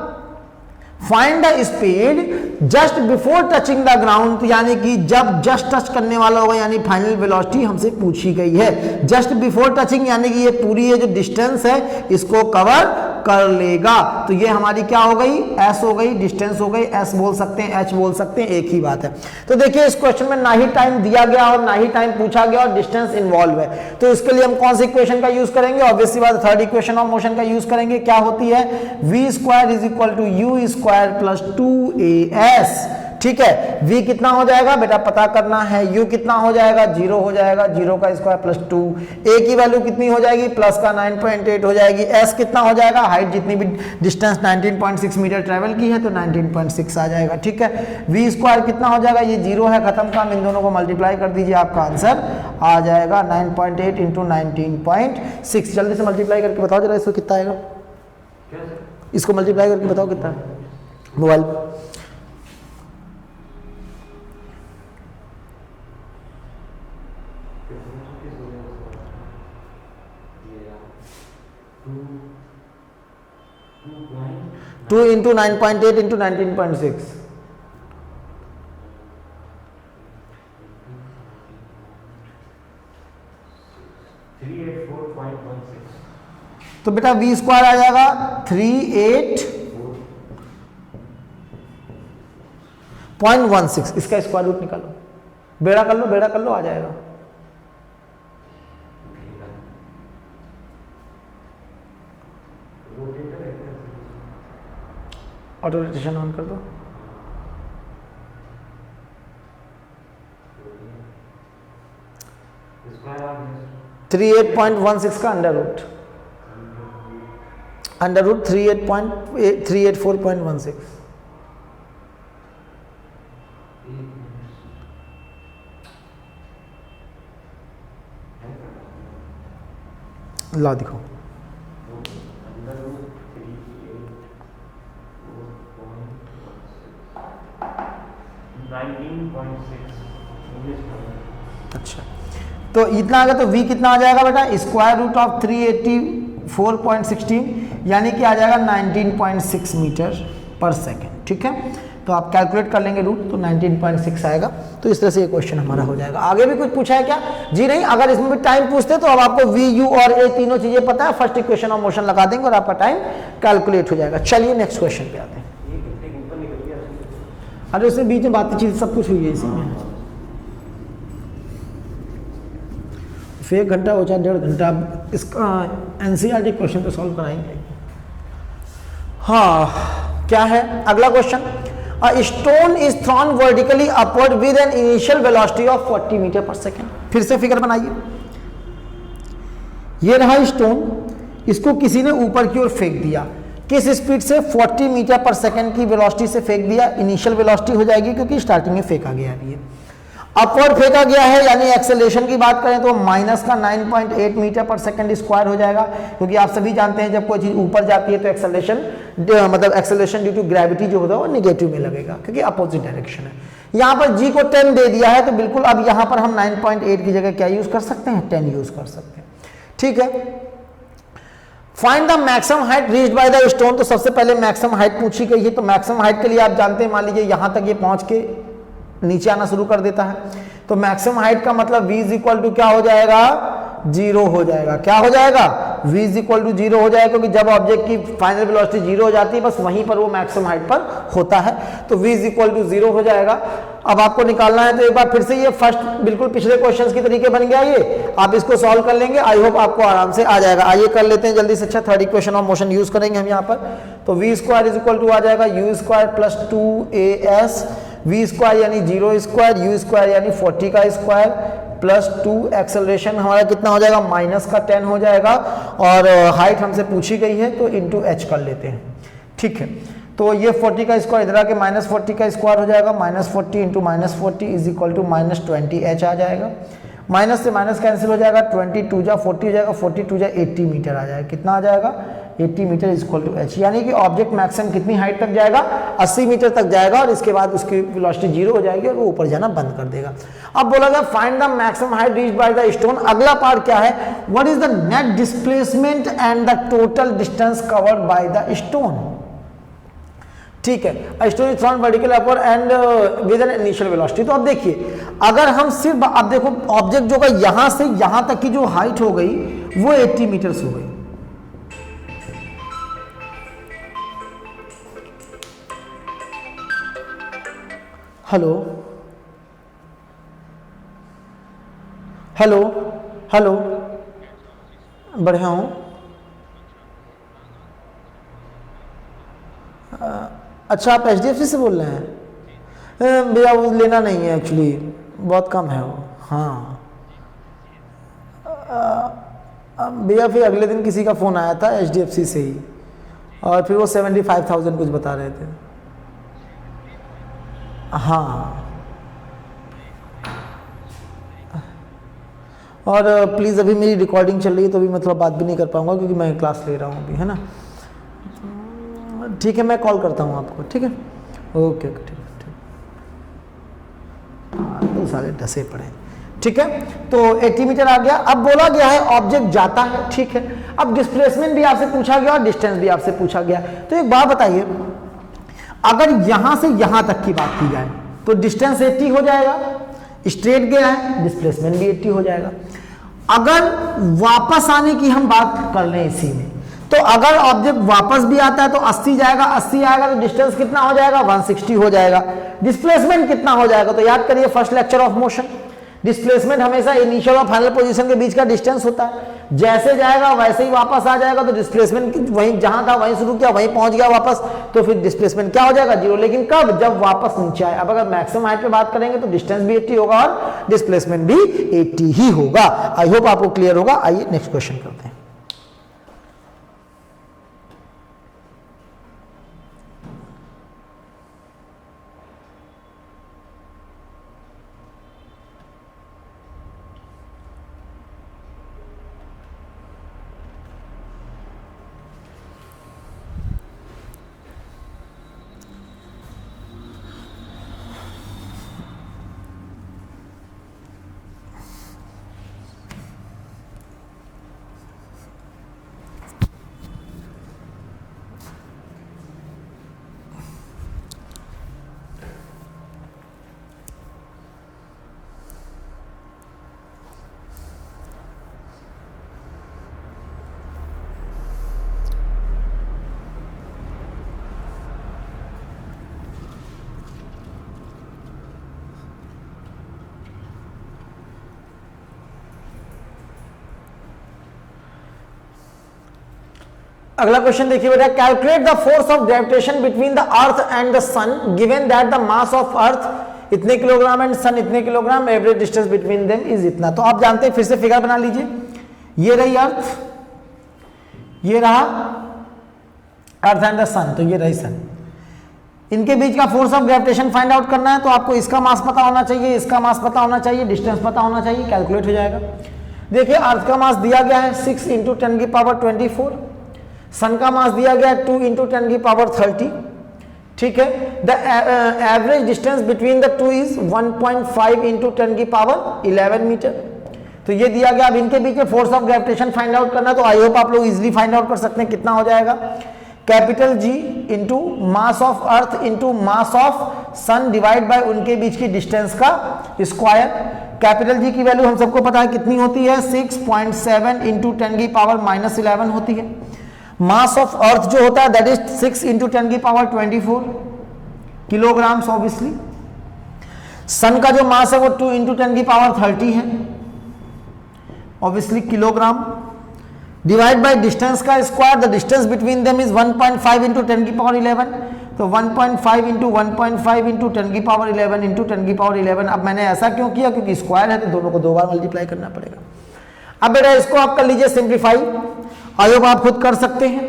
find the speed just before touching the ground, यानी कि जब जस्ट टच करने वाला होगा, यानी फाइनल वेलोसिटी हमसे पूछी गई है। जस्ट बिफोर टचिंग यानी कि ये पूरी ये जो डिस्टेंस है इसको कवर कर लेगा। तो ये हमारी क्या हो गई? एस हो गई, डिस्टेंस हो गई। एस बोल सकते हैं, एच बोल सकते हैं, एक ही बात है। तो देखिए इस क्वेश्चन में ना ही टाइम दिया गया और ना ही टाइम पूछा गया और डिस्टेंस इन्वॉल्व है, तो इसके लिए हम कौन सी इक्वेशन का यूज करेंगे? ऑब्वियसली बात थर्ड इक्वेशन ऑफ मोशन का यूज करेंगे। क्या होती है? v square is equal to u square plus 2as। ठीक है, v कितना हो जाएगा बेटा पता करना है। u कितना हो जाएगा? 0 हो जाएगा, 0 का स्क्वायर प्लस 2। a की वैल्यू कितनी हो जाएगी? प्लस का 9.8 हो जाएगी। s कितना हो जाएगा? हाइट जितनी भी डिस्टेंस 19.6 मीटर ट्रेवल की है तो 19.6 आ जाएगा। ठीक है, v स्क्वायर कितना हो जाएगा? ये 0 है, खत्म काम। इन दोनों को मल्टीप्लाई कर दीजिए, आपका आंसर आ जाएगा 9.8 इंटू 19.6। जल्दी से मल्टीप्लाई करके बताओ जरा इसको कितना आएगा। इसको मल्टीप्लाई करके बताओ कितना है मोबाइल। टू इंटू 9.8 इंटू 19.6 तो बेटा v स्क्वायर आ जाएगा 38.16। इसका स्क्वायर रूट निकालो, बेड़ा कर लो, बेड़ा कर लो, आ जाएगा। ऑटो रोटेशन ऑन कर दो। स्क्वायर ऑफ 38.16 का अंडर रूट 384.16। ला दिखाओ। Under root 19.6। अच्छा, तो इतना आ गया, तो v कितना आ जाएगा बेटा, स्क्वायर रूट ऑफ 384.16 यानी कि आ जाएगा 19.6 मीटर पर सेकेंड। ठीक है, तो आप कैलकुलेट कर लेंगे रूट, तो 19.6 आएगा। तो इस तरह से ये क्वेश्चन हमारा हो जाएगा। आगे भी कुछ पूछा है क्या? जी नहीं, अगर इसमें भी टाइम पूछते तो अब आपको v, u और a तीनों चीजें पता है, फर्स्ट इक्वेशन ऑफ मोशन लगा देंगे और आपका टाइम कैलकुलेट हो जाएगा। चलिए नेक्स्ट क्वेश्चन पे आते हैं। ये घंटे के ऊपर निकल गया। अरे उसमें बीच में बातचीत सब कुछ हुई है इसी में, फिर 1 घंटा हो चाहे 1.5 घंटा, इसका एनसीईआरटी क्वेश्चन तो सॉल्व कराएंगे। हाँ, क्या है अगला question? A stone is thrown vertically upward with an initial velocity of 40 metre per second. फिर से फिगर बनाइए। ये रहा स्टोन, इसको किसी ने ऊपर की ओर फेंक दिया। किस स्पीड से? 40 मीटर पर सेकेंड की वेलोसिटी से फेंक दिया। इनिशियल वेलोसिटी हो जाएगी क्योंकि स्टार्टिंग में फेंका गया है। ये अपवर्ड फेंका गया है, यानी एक्सेलरेशन की बात करें तो माइनस का 9.8 मीटर पर सेकंड स्क्वायर हो जाएगा, क्योंकि आप सभी जानते हैं जब कोई चीज ऊपर जाती है तो एक्सेलरेशन मतलब एक्सेलरेशन ड्यू टू ग्रेविटी जो होता है वो नेगेटिव में लगेगा, क्योंकि अपोजिट डायरेक्शन है। यहाँ पर g को 10 दे दिया है, तो बिल्कुल अब यहाँ पर हम 9.8 की जगह क्या यूज कर सकते हैं? 10 यूज कर सकते हैं। ठीक है, find the maximum height reached by the stone. तो सबसे पहले मैक्सिमम हाइट पूछी गई है, तो मैक्सिमम हाइट के लिए आप जानते हैं, मान लीजिए यहाँ तक ये पहुंच के नीचे आना शुरू कर देता है, तो मैक्सिमम हाइट का मतलब v इज इक्वल टू क्या हो जाएगा? 0 हो जाएगा। क्या हो जाएगा? v इज इक्वल टू 0 हो जाएगा, क्योंकि जब ऑब्जेक्ट की फाइनल वेलोसिटी 0 हो जाती है बस वहीं पर वो मैक्सिमम हाइट पर होता है, तो v इज इक्वल टू 0 हो जाएगा। अब आपको निकालना है, तो एक बार फिर से ये फर्स्ट बिल्कुल पिछले क्वेश्चंस की तरीके बन गया, ये आप इसको सॉल्व कर लेंगे, आई होप आपको आराम से आ जाएगा। आइए कर लेते हैं जल्दी से। अच्छा, third equation of motion use करेंगे हम यहाँ पर, तो v square is equal to आ जाएगा u square plus 2as, v square यानी 0 स्क्वायर, u स्क्वायर यानी 40 का स्क्वायर प्लस 2, एक्सेलरेशन हमारा कितना हो जाएगा? माइनस का 10 हो जाएगा, और हाइट हमसे पूछी गई है तो इंटू h कर लेते हैं। ठीक है, तो ये 40 का स्क्वायर इधर आके माइनस 40 का स्क्वायर हो जाएगा, minus 40 into minus 40 is equal to minus 20h आ जाएगा। माइनस से माइनस कैंसिल हो जाएगा, 22 जा 40 हो जाएगा, 42 जा 80 मीटर आ जाएगा। कितना आ जाएगा? 80 metre is equal to h, यानी कि ऑब्जेक्ट मैक्सिमम कितनी हाइट तक जाएगा? 80 मीटर तक जाएगा, और इसके बाद उसकी वेलोसिटी 0 हो जाएगी और वो ऊपर जाना बंद कर देगा। अब बोला गया find the maximum height reached by the stone. अगला पार्ट क्या है? What is the net displacement and the total distance covered by the stone. ठीक है, stone is throne vertical upward and with an initial velocity. तो अब देखिए, अगर हम सिर्फ अब देखो ऑब्जेक्ट जो का यहां से यहां तक की जो हाइट हो गई वो 80 मीटर्स हो गई। हेलो हेलो हेलो, बढ़िया हूँ। अच्छा, आप HDFC से बोल रहे हैं? भैया वो लेना नहीं है एक्चुअली, बहुत कम है वो। हाँ भैया, फिर अगले दिन किसी का फ़ोन आया था HDFC से ही, और फिर वो 75,000 कुछ बता रहे थे। हाँ, और प्लीज़ अभी मेरी रिकॉर्डिंग चल रही है तो अभी मैं थोड़ा बात भी नहीं कर पाऊँगा, क्योंकि मैं क्लास ले रहा हूँ अभी, है ना। ठीक है, मैं कॉल करता हूँ आपको। ठीक है, ओके ओके, ठीक है। तो सारे डसे पड़े। ठीक है, तो 80 मीटर आ गया। अब बोला गया है ऑब्जेक्ट जाता है। ठीक है, अब डिस्प्लेसमेंट भी आपसे पूछा गया और डिस्टेंस भी आपसे पूछा गया। तो एक बात बताइए, अगर यहां से यहां तक की बात की जाए तो डिस्टेंस 80 हो जाएगा, स्ट्रेट गया है, डिस्प्लेसमेंट भी 80 हो जाएगा। अगर वापस आने की हम बात कर लें इसी में, तो अगर ऑब्जेक्ट वापस भी आता है तो 80 जाएगा, 80 आएगा तो डिस्टेंस कितना हो जाएगा? 160 हो जाएगा। डिस्प्लेसमेंट कितना हो जाएगा? तो याद करिए first lecture of motion, displacement हमेशा इनिशियल और फाइनल पोजीशन के बीच का डिस्टेंस होता है, जैसे जाएगा वैसे ही वापस आ जाएगा, तो डिस्प्लेसमेंट वहीं जहां था वहीं शुरू किया वहीं पहुंच गया वापस, तो फिर डिस्प्लेसमेंट क्या हो जाएगा, जीरो। लेकिन कब, जब वापस नीचे आए। अब अगर मैक्सिमम हाइट पे बात करेंगे तो डिस्टेंस भी 80 होगा और डिस्प्लेसमेंट भी 80 ही होगा। आई होप आपको क्लियर होगा। आइए नेक्स्ट क्वेश्चन करते हैं। अगला क्वेश्चन देखिए बेटा, calculate the force of gravitation between the earth and the sun given that the mass of earth इतने किलोग्राम एंड सन इतने kilogram, average distance between them is इतना। तो आप जानते हैं, फिर से फिगर बना लीजिए, ये रही अर्थ, ये रहा अर्थ एंड द सन, तो ये रही सन। इनके बीच का force of gravitation find out करना है, तो आपको इसका मास पता होना चाहिए, इसका मास पता होना चाहिए, डिस्टेंस पता होना चाहिए, कैलकुलेट हो जाएगा। देखिए अर्थ का मास दिया गया है 6 × 10⁻²4, सन का मास दिया गया 2 × 10⁻30, ठीक है। The average distance between the two is 1.5 × 10⁻11 metre, तो ये दिया गया। अब इनके बीच में force of gravitation find out करना, तो आई होप आप लोग इजीली फाइंड आउट कर सकते हैं। कितना हो जाएगा, capital G into mass of earth into mass of sun divide by उनके बीच की डिस्टेंस का स्क्वायर। कैपिटल G की वैल्यू हम सबको पता है कितनी होती है, 6.7 × 10⁻11 होती है। मास ऑफ अर्थ जो होता है that is 6 × 10⁻24 kilograms obviously. Sun का जो मास है वो 2 × 10⁻30 है obviously kilogram, divide by distance का square. The distance between them is 1.5 × 10⁻11, तो 1.5 × 1.5 × 10⁻11 × 10⁻11। अब मैंने ऐसा क्यों किया, क्योंकि स्क्वायर है तो दोनों को 2 बार मल्टीप्लाई करना पड़ेगा। अब बेटा इसको आप कर लीजिए सिंप्लीफाई, आई होप आप खुद कर सकते हैं,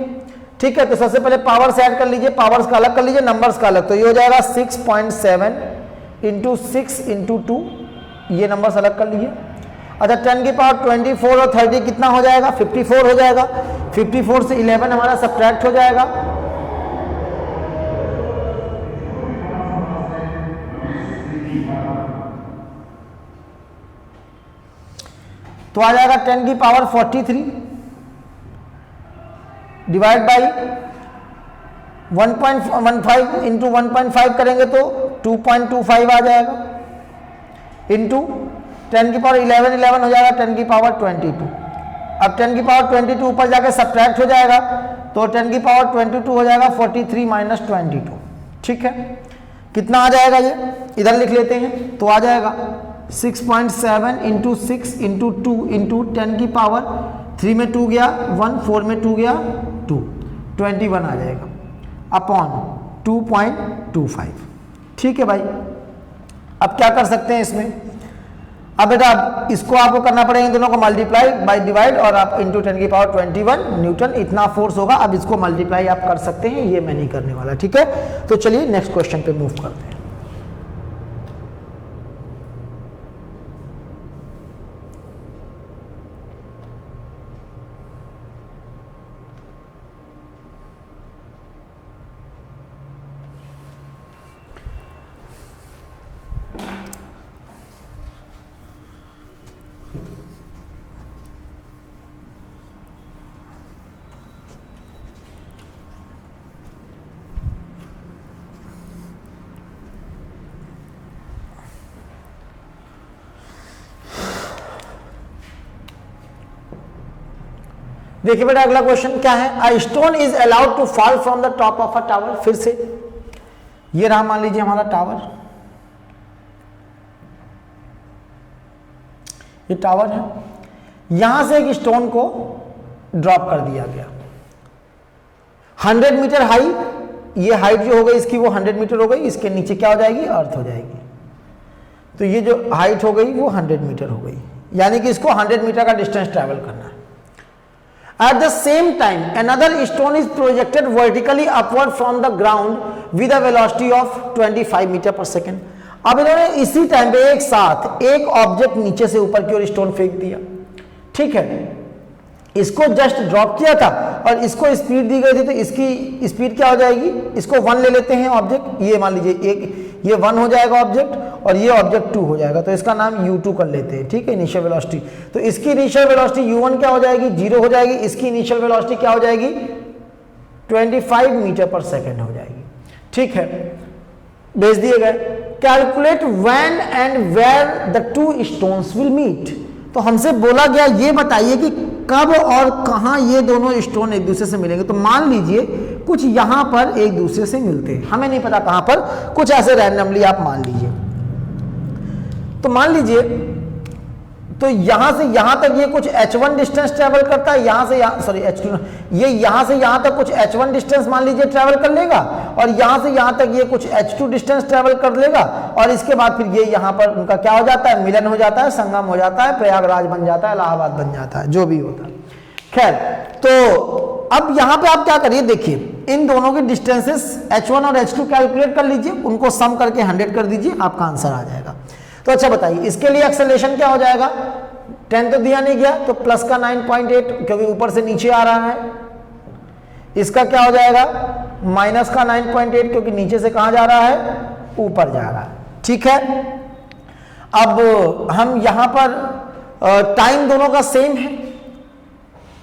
ठीक है। तो सबसे पहले पावर से ऐड कर लीजिए, पावर्स का अलग कर लीजिए, नंबर्स का अलग, तो ये हो जाएगा 6.7 × 6 × 2, ये नंबर्स अलग कर लीजिए। अच्छा 10⁻24 और 30 कितना हो जाएगा, 54 हो जाएगा। 54 से 11 हमारा सब्ट्रैक्ट हो जाएगा, तो आ जाएगा 10⁻43 डिवाइड बाई 1.15 × 1.5 करेंगे तो 2.25 आ जाएगा, इंटू 10⁻11 हो जाएगा 10⁻22। अब 10⁻22 ऊपर जाके सब्ट्रैक्ट हो जाएगा, तो 10⁻22 हो जाएगा 43 - 22, ठीक है। कितना आ जाएगा, ये इधर लिख लेते हैं, तो आ जाएगा 6.7 × 6 × 2 × 10⁻3 में 2 गया 1, 4 में 2 गया 2, 21 आ जाएगा अपॉन 2.25, ठीक है भाई। अब क्या कर सकते हैं इसमें, अब बेटा इसको आपको करना पड़ेगा, इन दोनों को मल्टीप्लाई बाय डिवाइड और आप इंटू 10⁻21 न्यूटन इतना फोर्स होगा। अब इसको मल्टीप्लाई आप कर सकते हैं, ये मैं नहीं करने वाला, ठीक है। तो चलिए नेक्स्ट क्वेश्चन पे मूव करते हैं। देखिए बेटा अगला क्वेश्चन क्या है, a stone is allowed to fall from the top of a tower. फिर से ये रहा मान लीजिए हमारा टावर, ये टावर है, यहां से एक स्टोन को ड्रॉप कर दिया गया 100 मीटर हाई, ये हाइट जो हो गई इसकी वो 100 मीटर हो गई, इसके नीचे क्या हो जाएगी, अर्थ हो जाएगी। तो ये जो हाइट हो गई वो 100 मीटर हो गई, यानी कि इसको 100 मीटर का डिस्टेंस ट्रैवल करना है। At the same time, another stone is projected vertically upward from the ground with a velocity of 25 metre per second. अब इन्होंने इसी टाइम पे एक साथ एक ऑब्जेक्ट नीचे से ऊपर की ओर स्टोन फेंक दिया, ठीक है, इसको जस्ट ड्रॉप किया था और इसको स्पीड दी गई थी, तो इसकी स्पीड क्या हो जाएगी, इसको 1 ले लेते हैं ऑब्जेक्ट, ये मान लीजिए एक ये 1 हो जाएगा ऑब्जेक्ट और ये ऑब्जेक्ट 2 हो जाएगा, तो इसका नाम u2 कर लेते हैं, ठीक है, इनिशियल वेलोसिटी। तो इसकी इनिशियल वेलोसिटी u1 क्या हो जाएगी, 0 हो जाएगी, इसकी इनिशियल वेलोसिटी क्या हो जाएगी, 25 मीटर पर सेकेंड हो जाएगी, ठीक है, भेज दिए गए। Calculate when and where the 2 stones will meet. तो हमसे बोला गया ये बताइए कि कब और कहां ये दोनों स्टोन एक दूसरे से मिलेंगे। तो मान लीजिए कुछ यहां पर एक दूसरे से मिलते हैं, हमें नहीं पता कहां पर, कुछ ऐसे रैंडमली आप मान लीजिए। तो मान लीजिए तो यहां से यहां तक ये कुछ h1 डिस्टेंस ट्रेवल करता है, यहां से यहां, सॉरी h2, ये यहां से यहां तक कुछ h1 डिस्टेंस मान लीजिए ट्रेवल कर लेगा और यहां से यहां तक ये कुछ h2 डिस्टेंस ट्रेवल कर लेगा और इसके बाद फिर ये यहां पर उनका क्या हो जाता है, मिलन हो जाता है, संगम हो जाता है, प्रयागराज बन जाता है, इलाहाबाद बन जाता है, जो भी होता है। खैर, तो अब यहां पे आप क्या करिए, देखिए इन दोनों के डिस्टेंसेस h1 और h2 कैलकुलेट कर लीजिए, उनको सम करके 100 कर दीजिए, आपका आंसर आ जाएगा। तो अच्छा बताइए इसके लिए एक्सेलरेशन क्या हो जाएगा, 10 तो दिया नहीं गया, तो प्लस का 9.8 क्योंकि ऊपर से नीचे आ रहा है, इसका क्या हो जाएगा, माइनस का 9.8 क्योंकि नीचे से कहां जा रहा है, ऊपर जा रहा है, ठीक है। अब हम यहां पर टाइम दोनों का सेम है,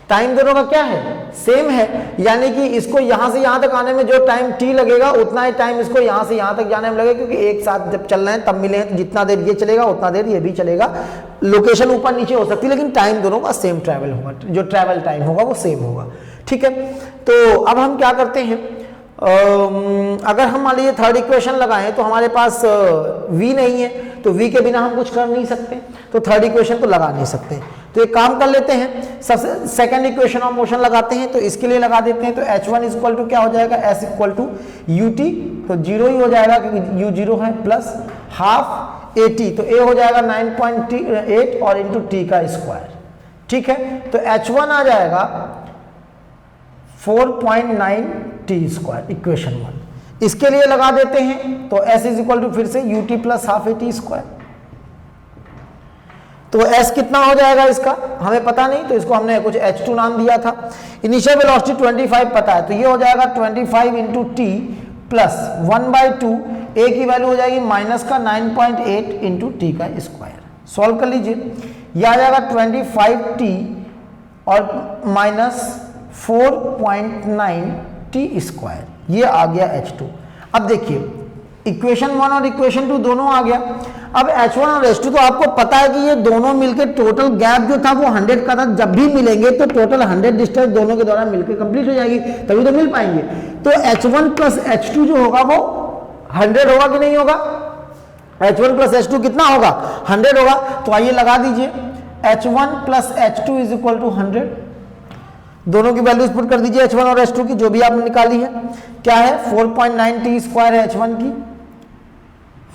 टाइम दोनों का क्या है, सेम है, यानी कि इसको यहां से यहां तक आने में जो टाइम t लगेगा उतना ही टाइम इसको यहां से यहां तक जाने में लगेगा, क्योंकि एक साथ जब चल रहे हैं तब मिले हैं, तो जितना देर ये चलेगा उतना देर ये भी चलेगा, लोकेशन ऊपर नीचे हो सकती है लेकिन टाइम दोनों का सेम ट्रैवल होगा, जो ट्रैवल टाइम होगा वो सेम होगा, ठीक है। तो अब हम क्या करते हैं, अगर हम मान लीजिए थर्ड इक्वेशन लगाएं तो हमारे पास v नहीं है, तो v के बिना हम कुछ कर नहीं सकते, तो थर्ड इक्वेशन तो लगा नहीं सकते। तो एक काम कर लेते हैं, सबसे सेकंड इक्वेशन ऑफ मोशन लगाते हैं, तो इसके लिए लगा देते हैं, तो h1 इक्वल टू क्या हो जाएगा, s इक्वल टू ut, तो 0 ही हो जाएगा क्योंकि u 0 है, प्लस हाफ at, तो a हो जाएगा 9.8 और इंटू t का स्क्वायर, ठीक है। तो h1 आ जाएगा 4.9 t स्क्वायर, इक्वेशन 1। इसके लिए लगा देते हैं, तो s इज इक्वल टू फिर से ut plus half at square, तो s कितना हो जाएगा इसका हमें पता नहीं, तो इसको हमने कुछ h2 नाम दिया था। इनिशियल वेलोसिटी 25 पता है, तो ये हो जाएगा 25 इंटू टी प्लस 1/2, a की वैल्यू हो जाएगी माइनस का 9.8 इंटू टी का स्क्वायर। सॉल्व कर लीजिए, यह आ जाएगा 25t और माइनस 4.9 टी स्क्वायर, ये आ गया h2। अब देखिए इक्वेशन 1 और इक्वेशन 2 दोनों आ गया। अब h1 और h2 तो आपको पता है कि ये दोनों मिलकर टोटल गैप जो था वो 100 का था, जब भी मिलेंगे तो टोटल 100 डिस्टेंस दोनों के द्वारा मिलकर कंप्लीट हो जाएगी, तभी तो मिल पाएंगे। तो h1 प्लस h2 जो होगा वो 100 होगा कि नहीं होगा, h1 प्लस h2 कितना होगा, 100 होगा। तो आइए लगा दीजिए, h1 plus h2 is equal to 100, दोनों की वैल्यूज पुट कर दीजिए h1 और h2 की, जो भी आपने निकाली है। क्या है, 4.9 टी स्क्वायर है h1 की,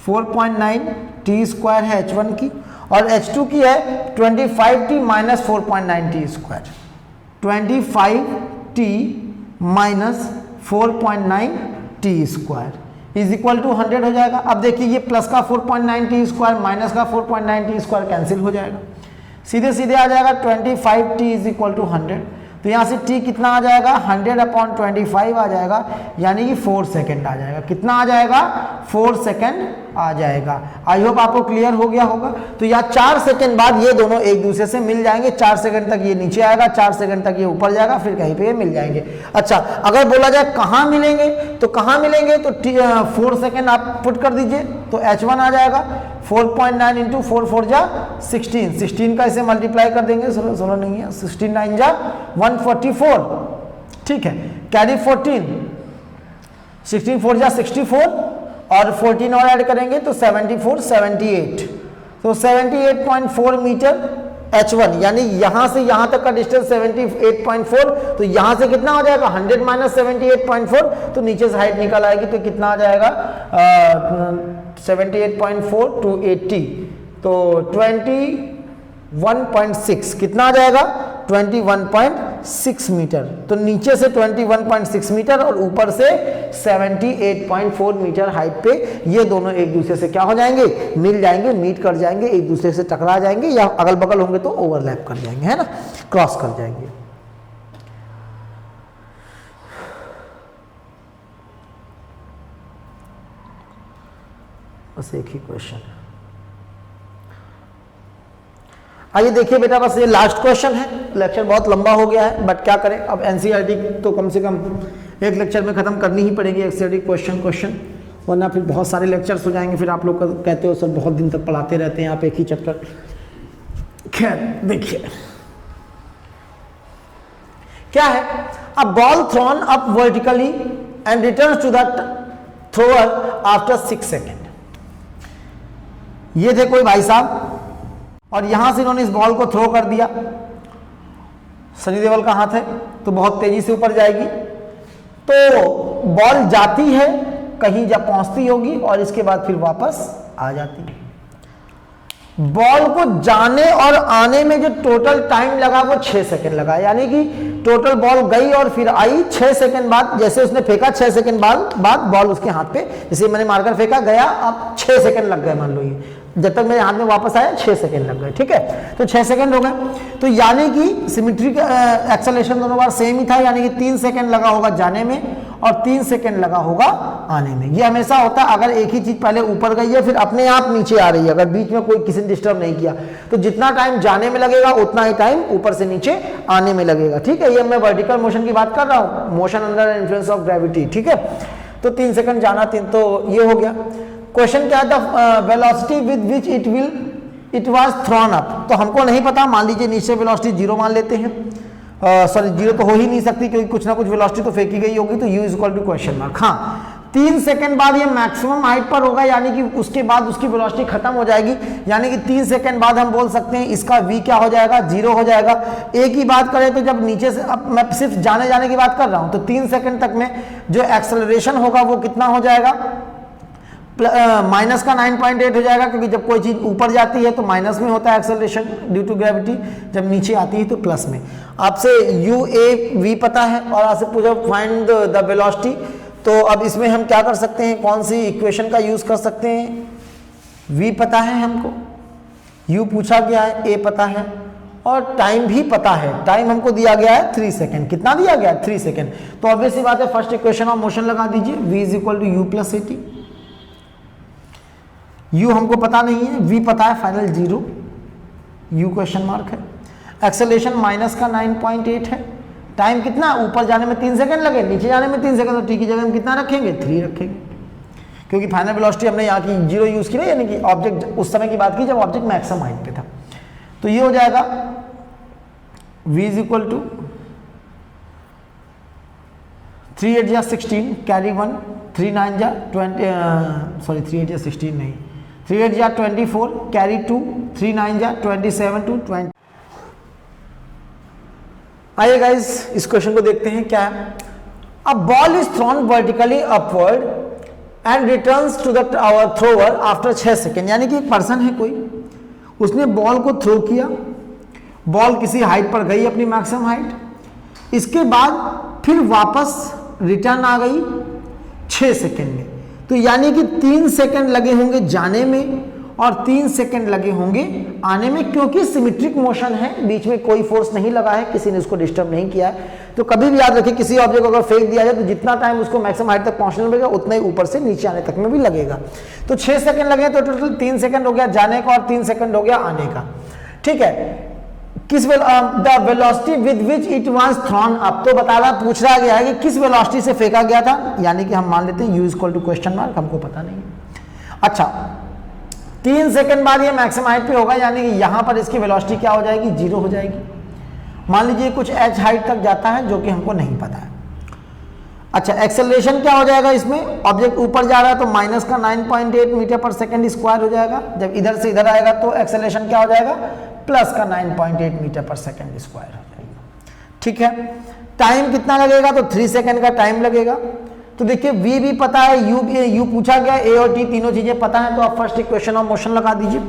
4.9 टी स्क्वायर है h1 की, और h2 की है 25t minus 4.9 t square, 25t minus 4.9 t square is equal to 100 हो जाएगा। अब देखिए ये प्लस का 4.9 टी स्क्वायर माइनस का 4.9 टी स्क्वायर कैंसिल हो जाएगा, सीधे सीधे आ जाएगा 25t इज इक्वल टू 100। तो यहाँ से t कितना आ जाएगा, 100/25 आ जाएगा, यानी कि 4 सेकेंड आ जाएगा। कितना आ जाएगा, 4 सेकेंड आ जाएगा। आई होप आपको क्लियर हो गया होगा। तो यहाँ 4 सेकेंड बाद ये दोनों एक दूसरे से मिल जाएंगे, 4 सेकेंड तक ये नीचे आएगा, 4 सेकेंड तक ये ऊपर जाएगा, फिर कहीं पे ये मिल जाएंगे। अच्छा, अगर बोला जाए कहाँ मिलेंगे, तो कहाँ मिलेंगे, तो 4 सेकेंड आप पुट कर दीजिए, तो h1 आ जाएगा 4.9 इंटू 4 4 जा 16, 16 का इसे मल्टीप्लाई कर देंगे, 16 नहीं है, 16 9 जा 144, ठीक है, कैरी 14, 16 4 जा 64 और 14 और ऐड करेंगे तो 74 78, तो 78.4 मीटर h1, यानी यहां से यहां तक का डिस्टेंस 78.4, तो यहां से कितना हो जाएगा 100 माइनस 78.4, तो नीचे से हाइट निकल आएगी, तो कितना आ जाएगा 78.4 टू 80, तो 21.6, कितना आ जाएगा 21.6 मीटर। तो नीचे से 21.6 मीटर और ऊपर से 78.4 मीटर हाइट पे ये दोनों एक दूसरे से क्या हो जाएंगे, मिल जाएंगे, मीट कर जाएंगे, एक दूसरे से टकरा जाएंगे, या अगल बगल होंगे तो ओवरलैप कर जाएंगे, है ना, क्रॉस कर जाएंगे। बस एक ही क्वेश्चन है। आइए देखिए बेटा, बस ये लास्ट क्वेश्चन है, लेक्चर बहुत लंबा हो गया है, बट क्या करें, अब एनसीईआरटी तो कम से कम एक लेक्चर में खत्म करनी ही पड़ेगी, एनसीईआरटी क्वेश्चन, वरना फिर बहुत सारे लेक्चर्स हो जाएंगे, फिर आप लोग कहते हो सर बहुत दिन तक पढ़ाते रहते हैं आप एक ही चैप्टर। खैर देखिए क्या है, a ball thrown up vertically and returns to the thrower after 6 second. ये थे कोई भाई साहब, और यहां से इन्होंने इस बॉल को थ्रो कर दिया, सनी देओल का हाथ है तो बहुत तेजी से ऊपर जाएगी, तो बॉल जाती है कहीं जब पहुंचती होगी और इसके बाद फिर वापस आ जाती है। बॉल को जाने और आने में जो टोटल टाइम लगा वो 6 सेकंड लगा, यानी कि टोटल बॉल गई और फिर आई 6 सेकंड बाद, जैसे उसने फेंका 6 सेकंड बाद बॉल उसके हाथ पे, जैसे मैंने मारकर फेंका गया, अब 6 सेकंड लग गए, मान लो ये जब तक मेरे हाथ में वापस आया 6 सेकंड लग गए, ठीक है, तो 6 सेकंड हो गए, तो यानी कि सिमेट्रिक एक्सेलरेशन दोनों बार सेम ही था, यानी कि 3 सेकंड लगा होगा जाने में और 3 सेकंड लगा होगा आने में। ये हमेशा होता है अगर एक ही चीज पहले ऊपर गई है फिर अपने आप नीचे आ रही है, अगर बीच में कोई किसी ने डिस्टर्ब नहीं किया, तो जितना टाइम जाने में लगेगा उतना ही टाइम ऊपर से नीचे आने में लगेगा, ठीक है। ये मैं वर्टिकल मोशन की बात कर रहा हूँ, motion under influence of gravity, ठीक है। तो 3 सेकंड जाना, तो ये हो गया। क्वेश्चन क्या था, velocity with which it was thrown up, तो हमको नहीं पता, मान लीजिए नीचे वेलोसिटी 0 मान लेते हैं, सॉरी 0 तो हो ही नहीं सकती क्योंकि कुछ ना कुछ वेलोसिटी तो फेंकी गई होगी, तो u is equal to question mark. हाँ, 3 सेकंड बाद ये मैक्सिमम हाइट पर होगा, यानी कि उसके बाद उसकी वेलोसिटी खत्म हो जाएगी, यानी कि 3 सेकंड बाद हम बोल सकते हैं इसका v क्या हो जाएगा, 0 हो जाएगा। एक ही बात करें तो जब नीचे से, अब मैं सिर्फ जाने की बात कर रहा हूं, तो 3 सेकंड तक में जो एक्सेलरेशन होगा वो कितना हो जाएगा, माइनस का 9.8 हो जाएगा, क्योंकि जब कोई चीज ऊपर जाती है तो माइनस में होता है एक्सेलरेशन ड्यू टू ग्रेविटी, जब नीचे आती है तो प्लस में। आपसे u a v पता है और आपसे पूछा फाइंड द वेलोसिटी, तो अब इसमें हम क्या कर सकते हैं, कौन सी इक्वेशन का यूज कर सकते हैं, v पता है हमको, u पूछा गया है, a पता है और टाइम भी पता है, टाइम हमको दिया गया है 3 सेकेंड, कितना दिया गया है 3 सेकेंड, तो ऑब्वियसली बात है फर्स्ट इक्वेशन ऑफ मोशन लगा दीजिए, v is equal to u plus a t। u हमको पता नहीं है, v पता है फाइनल 0, u क्वेश्चन मार्क है। एक्सेलरेशन माइनस का 9.8 है, टाइम कितना, ऊपर जाने में 3 सेकंड लगे, नीचे जाने में 3 सेकंड, तो t की जगह हम कितना रखेंगे 3 रखेंगे, क्योंकि फाइनल वेलोसिटी हमने यहाँ की 0 यूज की ना, यानी कि ऑब्जेक्ट उस समय की बात की जब ऑब्जेक्ट मैक्सिमम हाइट पे था। तो ये हो जाएगा v इज इक्वल टू 3 8 जा 16 कैरी 1, 3 9 जा 20, सॉरी 3 8 जा 16 नहीं, 3 8 जा 24 कैरी 2, 3 9 जा 27 टू 20। आइए गाइस इस क्वेश्चन को देखते हैं क्या है। A ball is thrown vertically upward and returns to the thrower after 6 second, यानी कि एक पर्सन है कोई, उसने बॉल को थ्रो किया, बॉल किसी हाइट पर गई अपनी मैक्सिमम हाइट, इसके बाद फिर वापस रिटर्न आ गई 6 सेकेंड में, तो यानी कि 3 सेकेंड लगे होंगे जाने में और 3 सेकेंड लगे होंगे आने में, क्योंकि सिमेट्रिक मोशन है, बीच में कोई फोर्स नहीं लगा है, किसी ने उसको डिस्टर्ब नहीं किया है। तो कभी भी याद रखिए किसी ऑब्जेक्ट को अगर फेंक दिया जाए तो जितना टाइम उसको मैक्सिमम हाइट तक पहुंचने में लगेगा उतना ही ऊपर से नीचे आने तक में भी लगेगा। तो 6 सेकंड लगे तो टोटल 3 सेकंड हो गया जाने का और 3 सेकंड हो गया आने का, ठीक है। किस the velocity with which it was thrown up, तो पूछ रहा गया है कि किस वेलोसिटी से फेंका गया था, यानी कि हम मान लेते हैं u is equal to question mark, हमको पता नहीं है। अच्छा 3 सेकंड बाद ये मैक्सिमम हाइट पे होगा, यानी कि यहां पर इसकी वेलोसिटी क्या हो जाएगी, 0 हो जाएगी। मान लीजिए कुछ h हाइट तक जाता है जो कि हमको नहीं पता है। अच्छा, एक्सेलरेशन क्या हो जाएगा इसमें, ऑब्जेक्ट ऊपर जा रहा है तो माइनस का 9.8 मीटर पर सेकंड स्क्वायर हो जाएगा, जब इधर से इधर आएगा तो एक्सेलरेशन क्या हो जाएगा, प्लस का 9.8 मीटर पर सेकंड स्क्वायर हो जाएगा। ठीक है, टाइम कितना लगेगा, तो 3 सेकंड का टाइम लगेगा। तो देखिए v भी पता है, u पूछा गया, a और t तीनों चीजें पता है, तो आप फर्स्ट इक्वेशन ऑफ मोशन लगा दीजिए।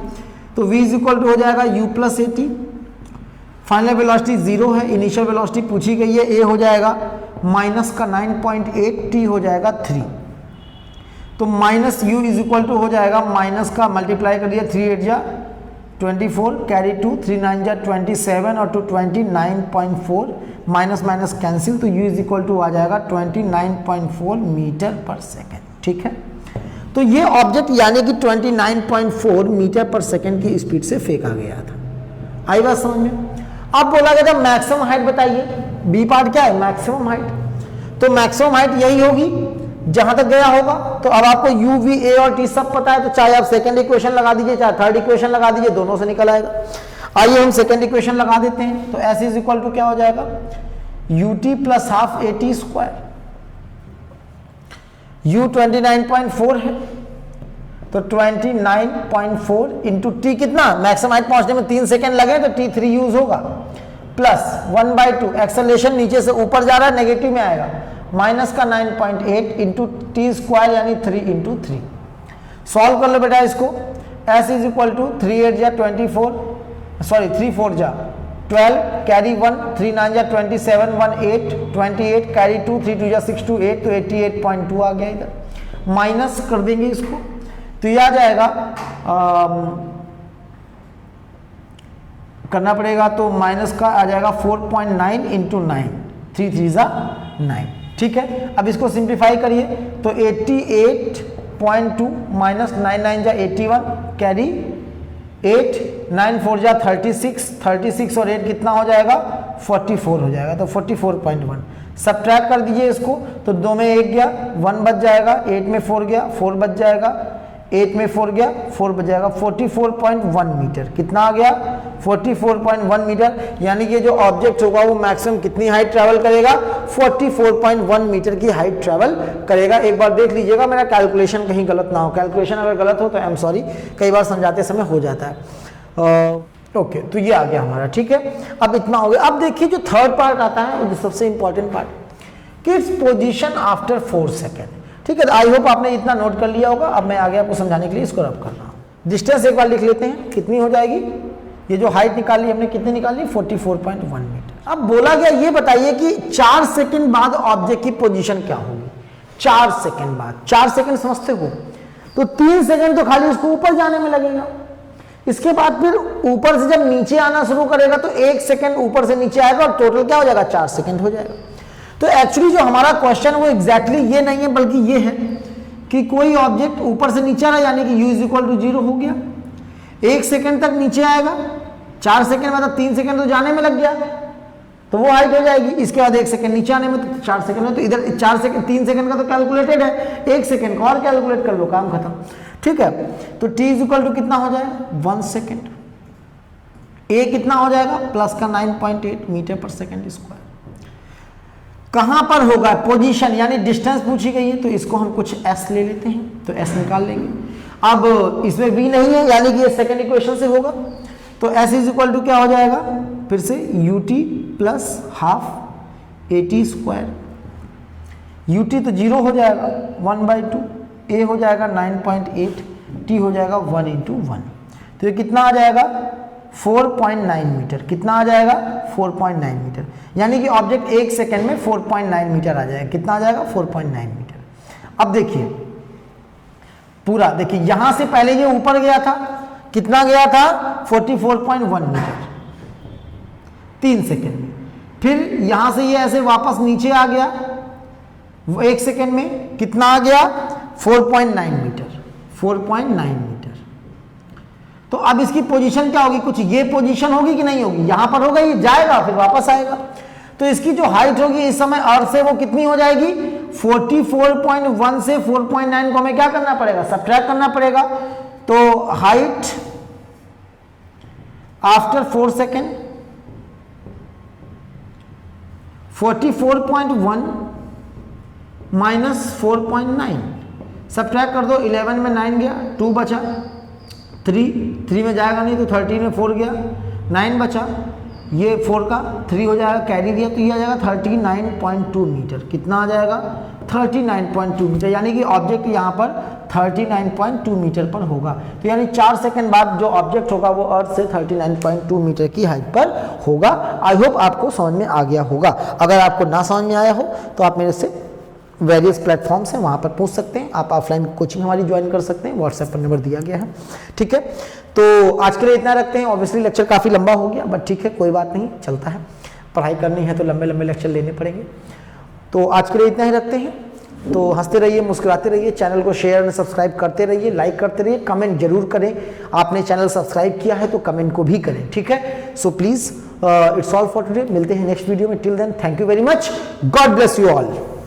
तो v इज इक्वल टू हो जाएगा u plus a T, final velocity 0 है, इनिशियल वेलोसिटी पूछी गई है, a हो जाएगा माइनस का 9.8, t हो जाएगा 3। तो minus u is equal to हो जाएगा माइनस का मल्टीप्लाई कर दिया, 3 8 जा 24, कैरी 2, 3 9 जा 27 और 2 29.4, माइनस माइनस कैंसिल, तो u इज इक्वल टू आ जाएगा 29.4 मीटर पर सेकेंड। ठीक है, तो ये ऑब्जेक्ट यानी कि 29.4 मीटर पर सेकेंड की स्पीड से फेंका गया था। आई बात समझ में। अब बोला गया था मैक्सिमम हाइट बताइए, बी पार्ट क्या है, मैक्सिमम हाइट। तो मैक्सिमम हाइट यही होगी जहां तक गया होगा। तो अब आपको u v a और t सब पता है, तो चाहे आप सेकंड इक्वेशन लगा दीजिए चाहे थर्ड इक्वेशन लगा दीजिए, दोनों से निकल आएगा। आइए हम सेकंड इक्वेशन लगा देते हैं। तो s इज इक्वल टू क्या हो जाएगा, ut plus half A T square, u 29.4 है तो 29.4 इंटू टी कितना, मैक्सिमम हाइट पहुंचने में 3 सेकंड लगे तो t3 यूज होगा, प्लस 1/2 एक्सेलरेशन नीचे से ऊपर जा रहा है, नेगेटिव में आएगा, माइनस का 9.8 इंटू टी स्क्वायर यानी 3 इंटू 3। सॉल्व कर लो बेटा इसको। s इज इक्वल टू 3 8 जा 24, सॉरी 3 4 जा 12, कैरी 1, 3 9 जा 27, 1 8, 28, कैरी 2, 3 2 जा 6 2 8, तो 88.2 आ गया इधर। माइनस कर देंगे इसको तो यह आ जाएगा, करना पड़ेगा, तो माइनस का आ जाएगा 4.9 इंटू 9, 3 3 जा 9। ठीक है, अब इसको सिंप्लीफाई करिए तो 88.2 माइनस 9 9 जा 81, कैरी 8, 9 4 जा 36, 36 और 8 कितना हो जाएगा, 44 हो जाएगा, तो 44.1। सब्ट्रैक्ट कर दीजिए इसको, तो 2 में 1 गया, 1 बच जाएगा, 8 में 4 गया, 4 बच जाएगा, 8 में 4 गया, 4 बच जाएगा, 44.1 मीटर। कितना आ गया, 44.1 मीटर। यानी कि जो ऑब्जेक्ट होगा वो मैक्सिमम कितनी हाइट ट्रैवल करेगा, 44.1 मीटर की हाइट ट्रैवल करेगा। एक बार देख लीजिएगा मेरा कैलकुलेशन कहीं गलत ना हो, कैलकुलेशन अगर गलत हो तो आई एम सॉरी, कई बार समझाते समय हो जाता है। ओके, तो ये आ गया हमारा। ठीक है, अब इतना हो गया। अब देखिए जो थर्ड पार्ट आता है, जो सबसे इंपॉर्टेंट पार्ट, कि इट्स पोजीशन आफ्टर 4 सेकेंड। ठीक है, आई होप आपने इतना नोट कर लिया होगा। अब मैं आगे आपको समझाने के लिए इसको रब कर रहा हूँ। डिस्टेंस एक बार लिख लेते हैं, कितनी हो जाएगी, ये जो हाइट निकाली हमने कितनी निकाली, 44.1 मीटर। अब बोला गया ये बताइए कि 4 सेकंड बाद ऑब्जेक्ट की पोजीशन क्या होगी। 4 सेकंड बाद, 4 सेकंड समझते हो, तो 3 सेकंड तो खाली उसको ऊपर जाने में लगेगा। इसके बाद फिर ऊपर से जब नीचे आना शुरू करेगा तो 1 सेकंड ऊपर से नीचे आएगा और टोटल क्या हो जाएगा, 4 सेकंड हो जाएगा। तो एक्चुअली जो हमारा क्वेश्चन वो एग्जैक्टली ये नहीं है, बल्कि ये है कि कोई ऑब्जेक्ट ऊपर से नीचे आ रहा है, यानी कि u इज इक्वल टू 0 हो गया, 1 सेकंड तक नीचे आएगा, 4 सेकंड मतलब 3 सेकंड तो जाने में लग गया, तो वो हाइट हो जाएगी। इसके बाद 1 सेकंड नीचे आने में तो 4 सेकंड है, तो इधर 4 सेकंड 3 सेकंड का तो कैलकुलेटेड है, 1 सेकंड का और कैलकुलेट कर लो, काम खत्म। ठीक है, तो t इज इक्वल टू कितना हो जाएगा, 1 सेकंड, a कितना हो जाएगा, प्लस का 9.8 मीटर पर सेकंड स्क्वायर। कहां पर होगा, पोजीशन यानी डिस्टेंस पूछी गई है, तो इसको हम कुछ s ले लेते हैं, तो s निकाल लेंगे। अब इसमें v नहीं है, यानी कि ये सेकंड इक्वेशन से होगा, तो s इज इक्वल टू क्या हो जाएगा, फिर से ut plus half A T square, ut तो 0 हो जाएगा, 1/2, a हो जाएगा 9.8, t हो जाएगा 1 इंटू 1, तो ये कितना आ जाएगा, 4.9 मीटर। कितना आ जाएगा, 4.9 मीटर, यानी कि ऑब्जेक्ट 1 सेकंड में 4.9 मीटर आ जाएगा। कितना आ जाएगा, 4.9 मीटर। अब देखिए पूरा, देखिए यहां से पहले ये ऊपर गया था, कितना गया था, 44.1 मीटर 3 सेकंड में, फिर यहां से ये ऐसे वापस नीचे आ गया, 1 सेकंड में कितना आ गया, 4.9 मीटर, 4.9 मीटर। तो अब इसकी पोजीशन क्या होगी, कुछ ये पोजीशन होगी कि नहीं होगी, यहां पर होगा, ये जाएगा फिर वापस आएगा, तो इसकी जो हाइट होगी इस समय अर्थ से वो कितनी हो जाएगी, 44.1 से 4.9 को हमें क्या करना पड़ेगा, सब्ट्रैक्ट करना पड़ेगा। तो हाइट आफ्टर 4 सेकेंड 44.1 -4.9, सब्ट्रैक्ट कर दो, 11 में 9 गया, 2 बचा, 3 में जाएगा नहीं तो 13 में 4 गया, 9 बचा, ये 4 का 3 हो जाएगा, कैरी दिया तो ये आ जाएगा 39.2 मीटर। कितना आ जाएगा? 39.2 मीटर, यानी कि ऑब्जेक्ट यहाँ पर 39.2 मीटर पर होगा। तो यानी 4 सेकंड बाद जो ऑब्जेक्ट होगा वो अर्थ से 39.2 मीटर की हाइट पर होगा। आई होप आपको समझ में आ गया होगा। अगर आपको ना समझ में आया हो तो आप मेरे से वेरियस प्लेटफॉर्म्स हैं, वहाँ पर पूछ सकते हैं। आप ऑफलाइन कोचिंग हमारी ज्वाइन कर सकते हैं, व्हाट्सएप पर नंबर दिया गया है। ठीक है, तो आज के लिए इतना रखते हैं। ऑब्वियसली लेक्चर काफ़ी लंबा हो गया, बट ठीक है, कोई बात नहीं, चलता है। पढ़ाई करनी है तो लंबे लंबे लेक्चर लेने पड़ेंगे। तो आज के लिए इतना ही रखते हैं। तो हंसते रहिए, मुस्कुराते रहिए, चैनल को शेयर और सब्सक्राइब करते रहिए, लाइक करते रहिए, कमेंट जरूर करें। आपने चैनल सब्सक्राइब किया है तो कमेंट को भी करें। ठीक है, so please it's all for today. मिलते हैं नेक्स्ट वीडियो में। Till then, thank you very much, God bless you all.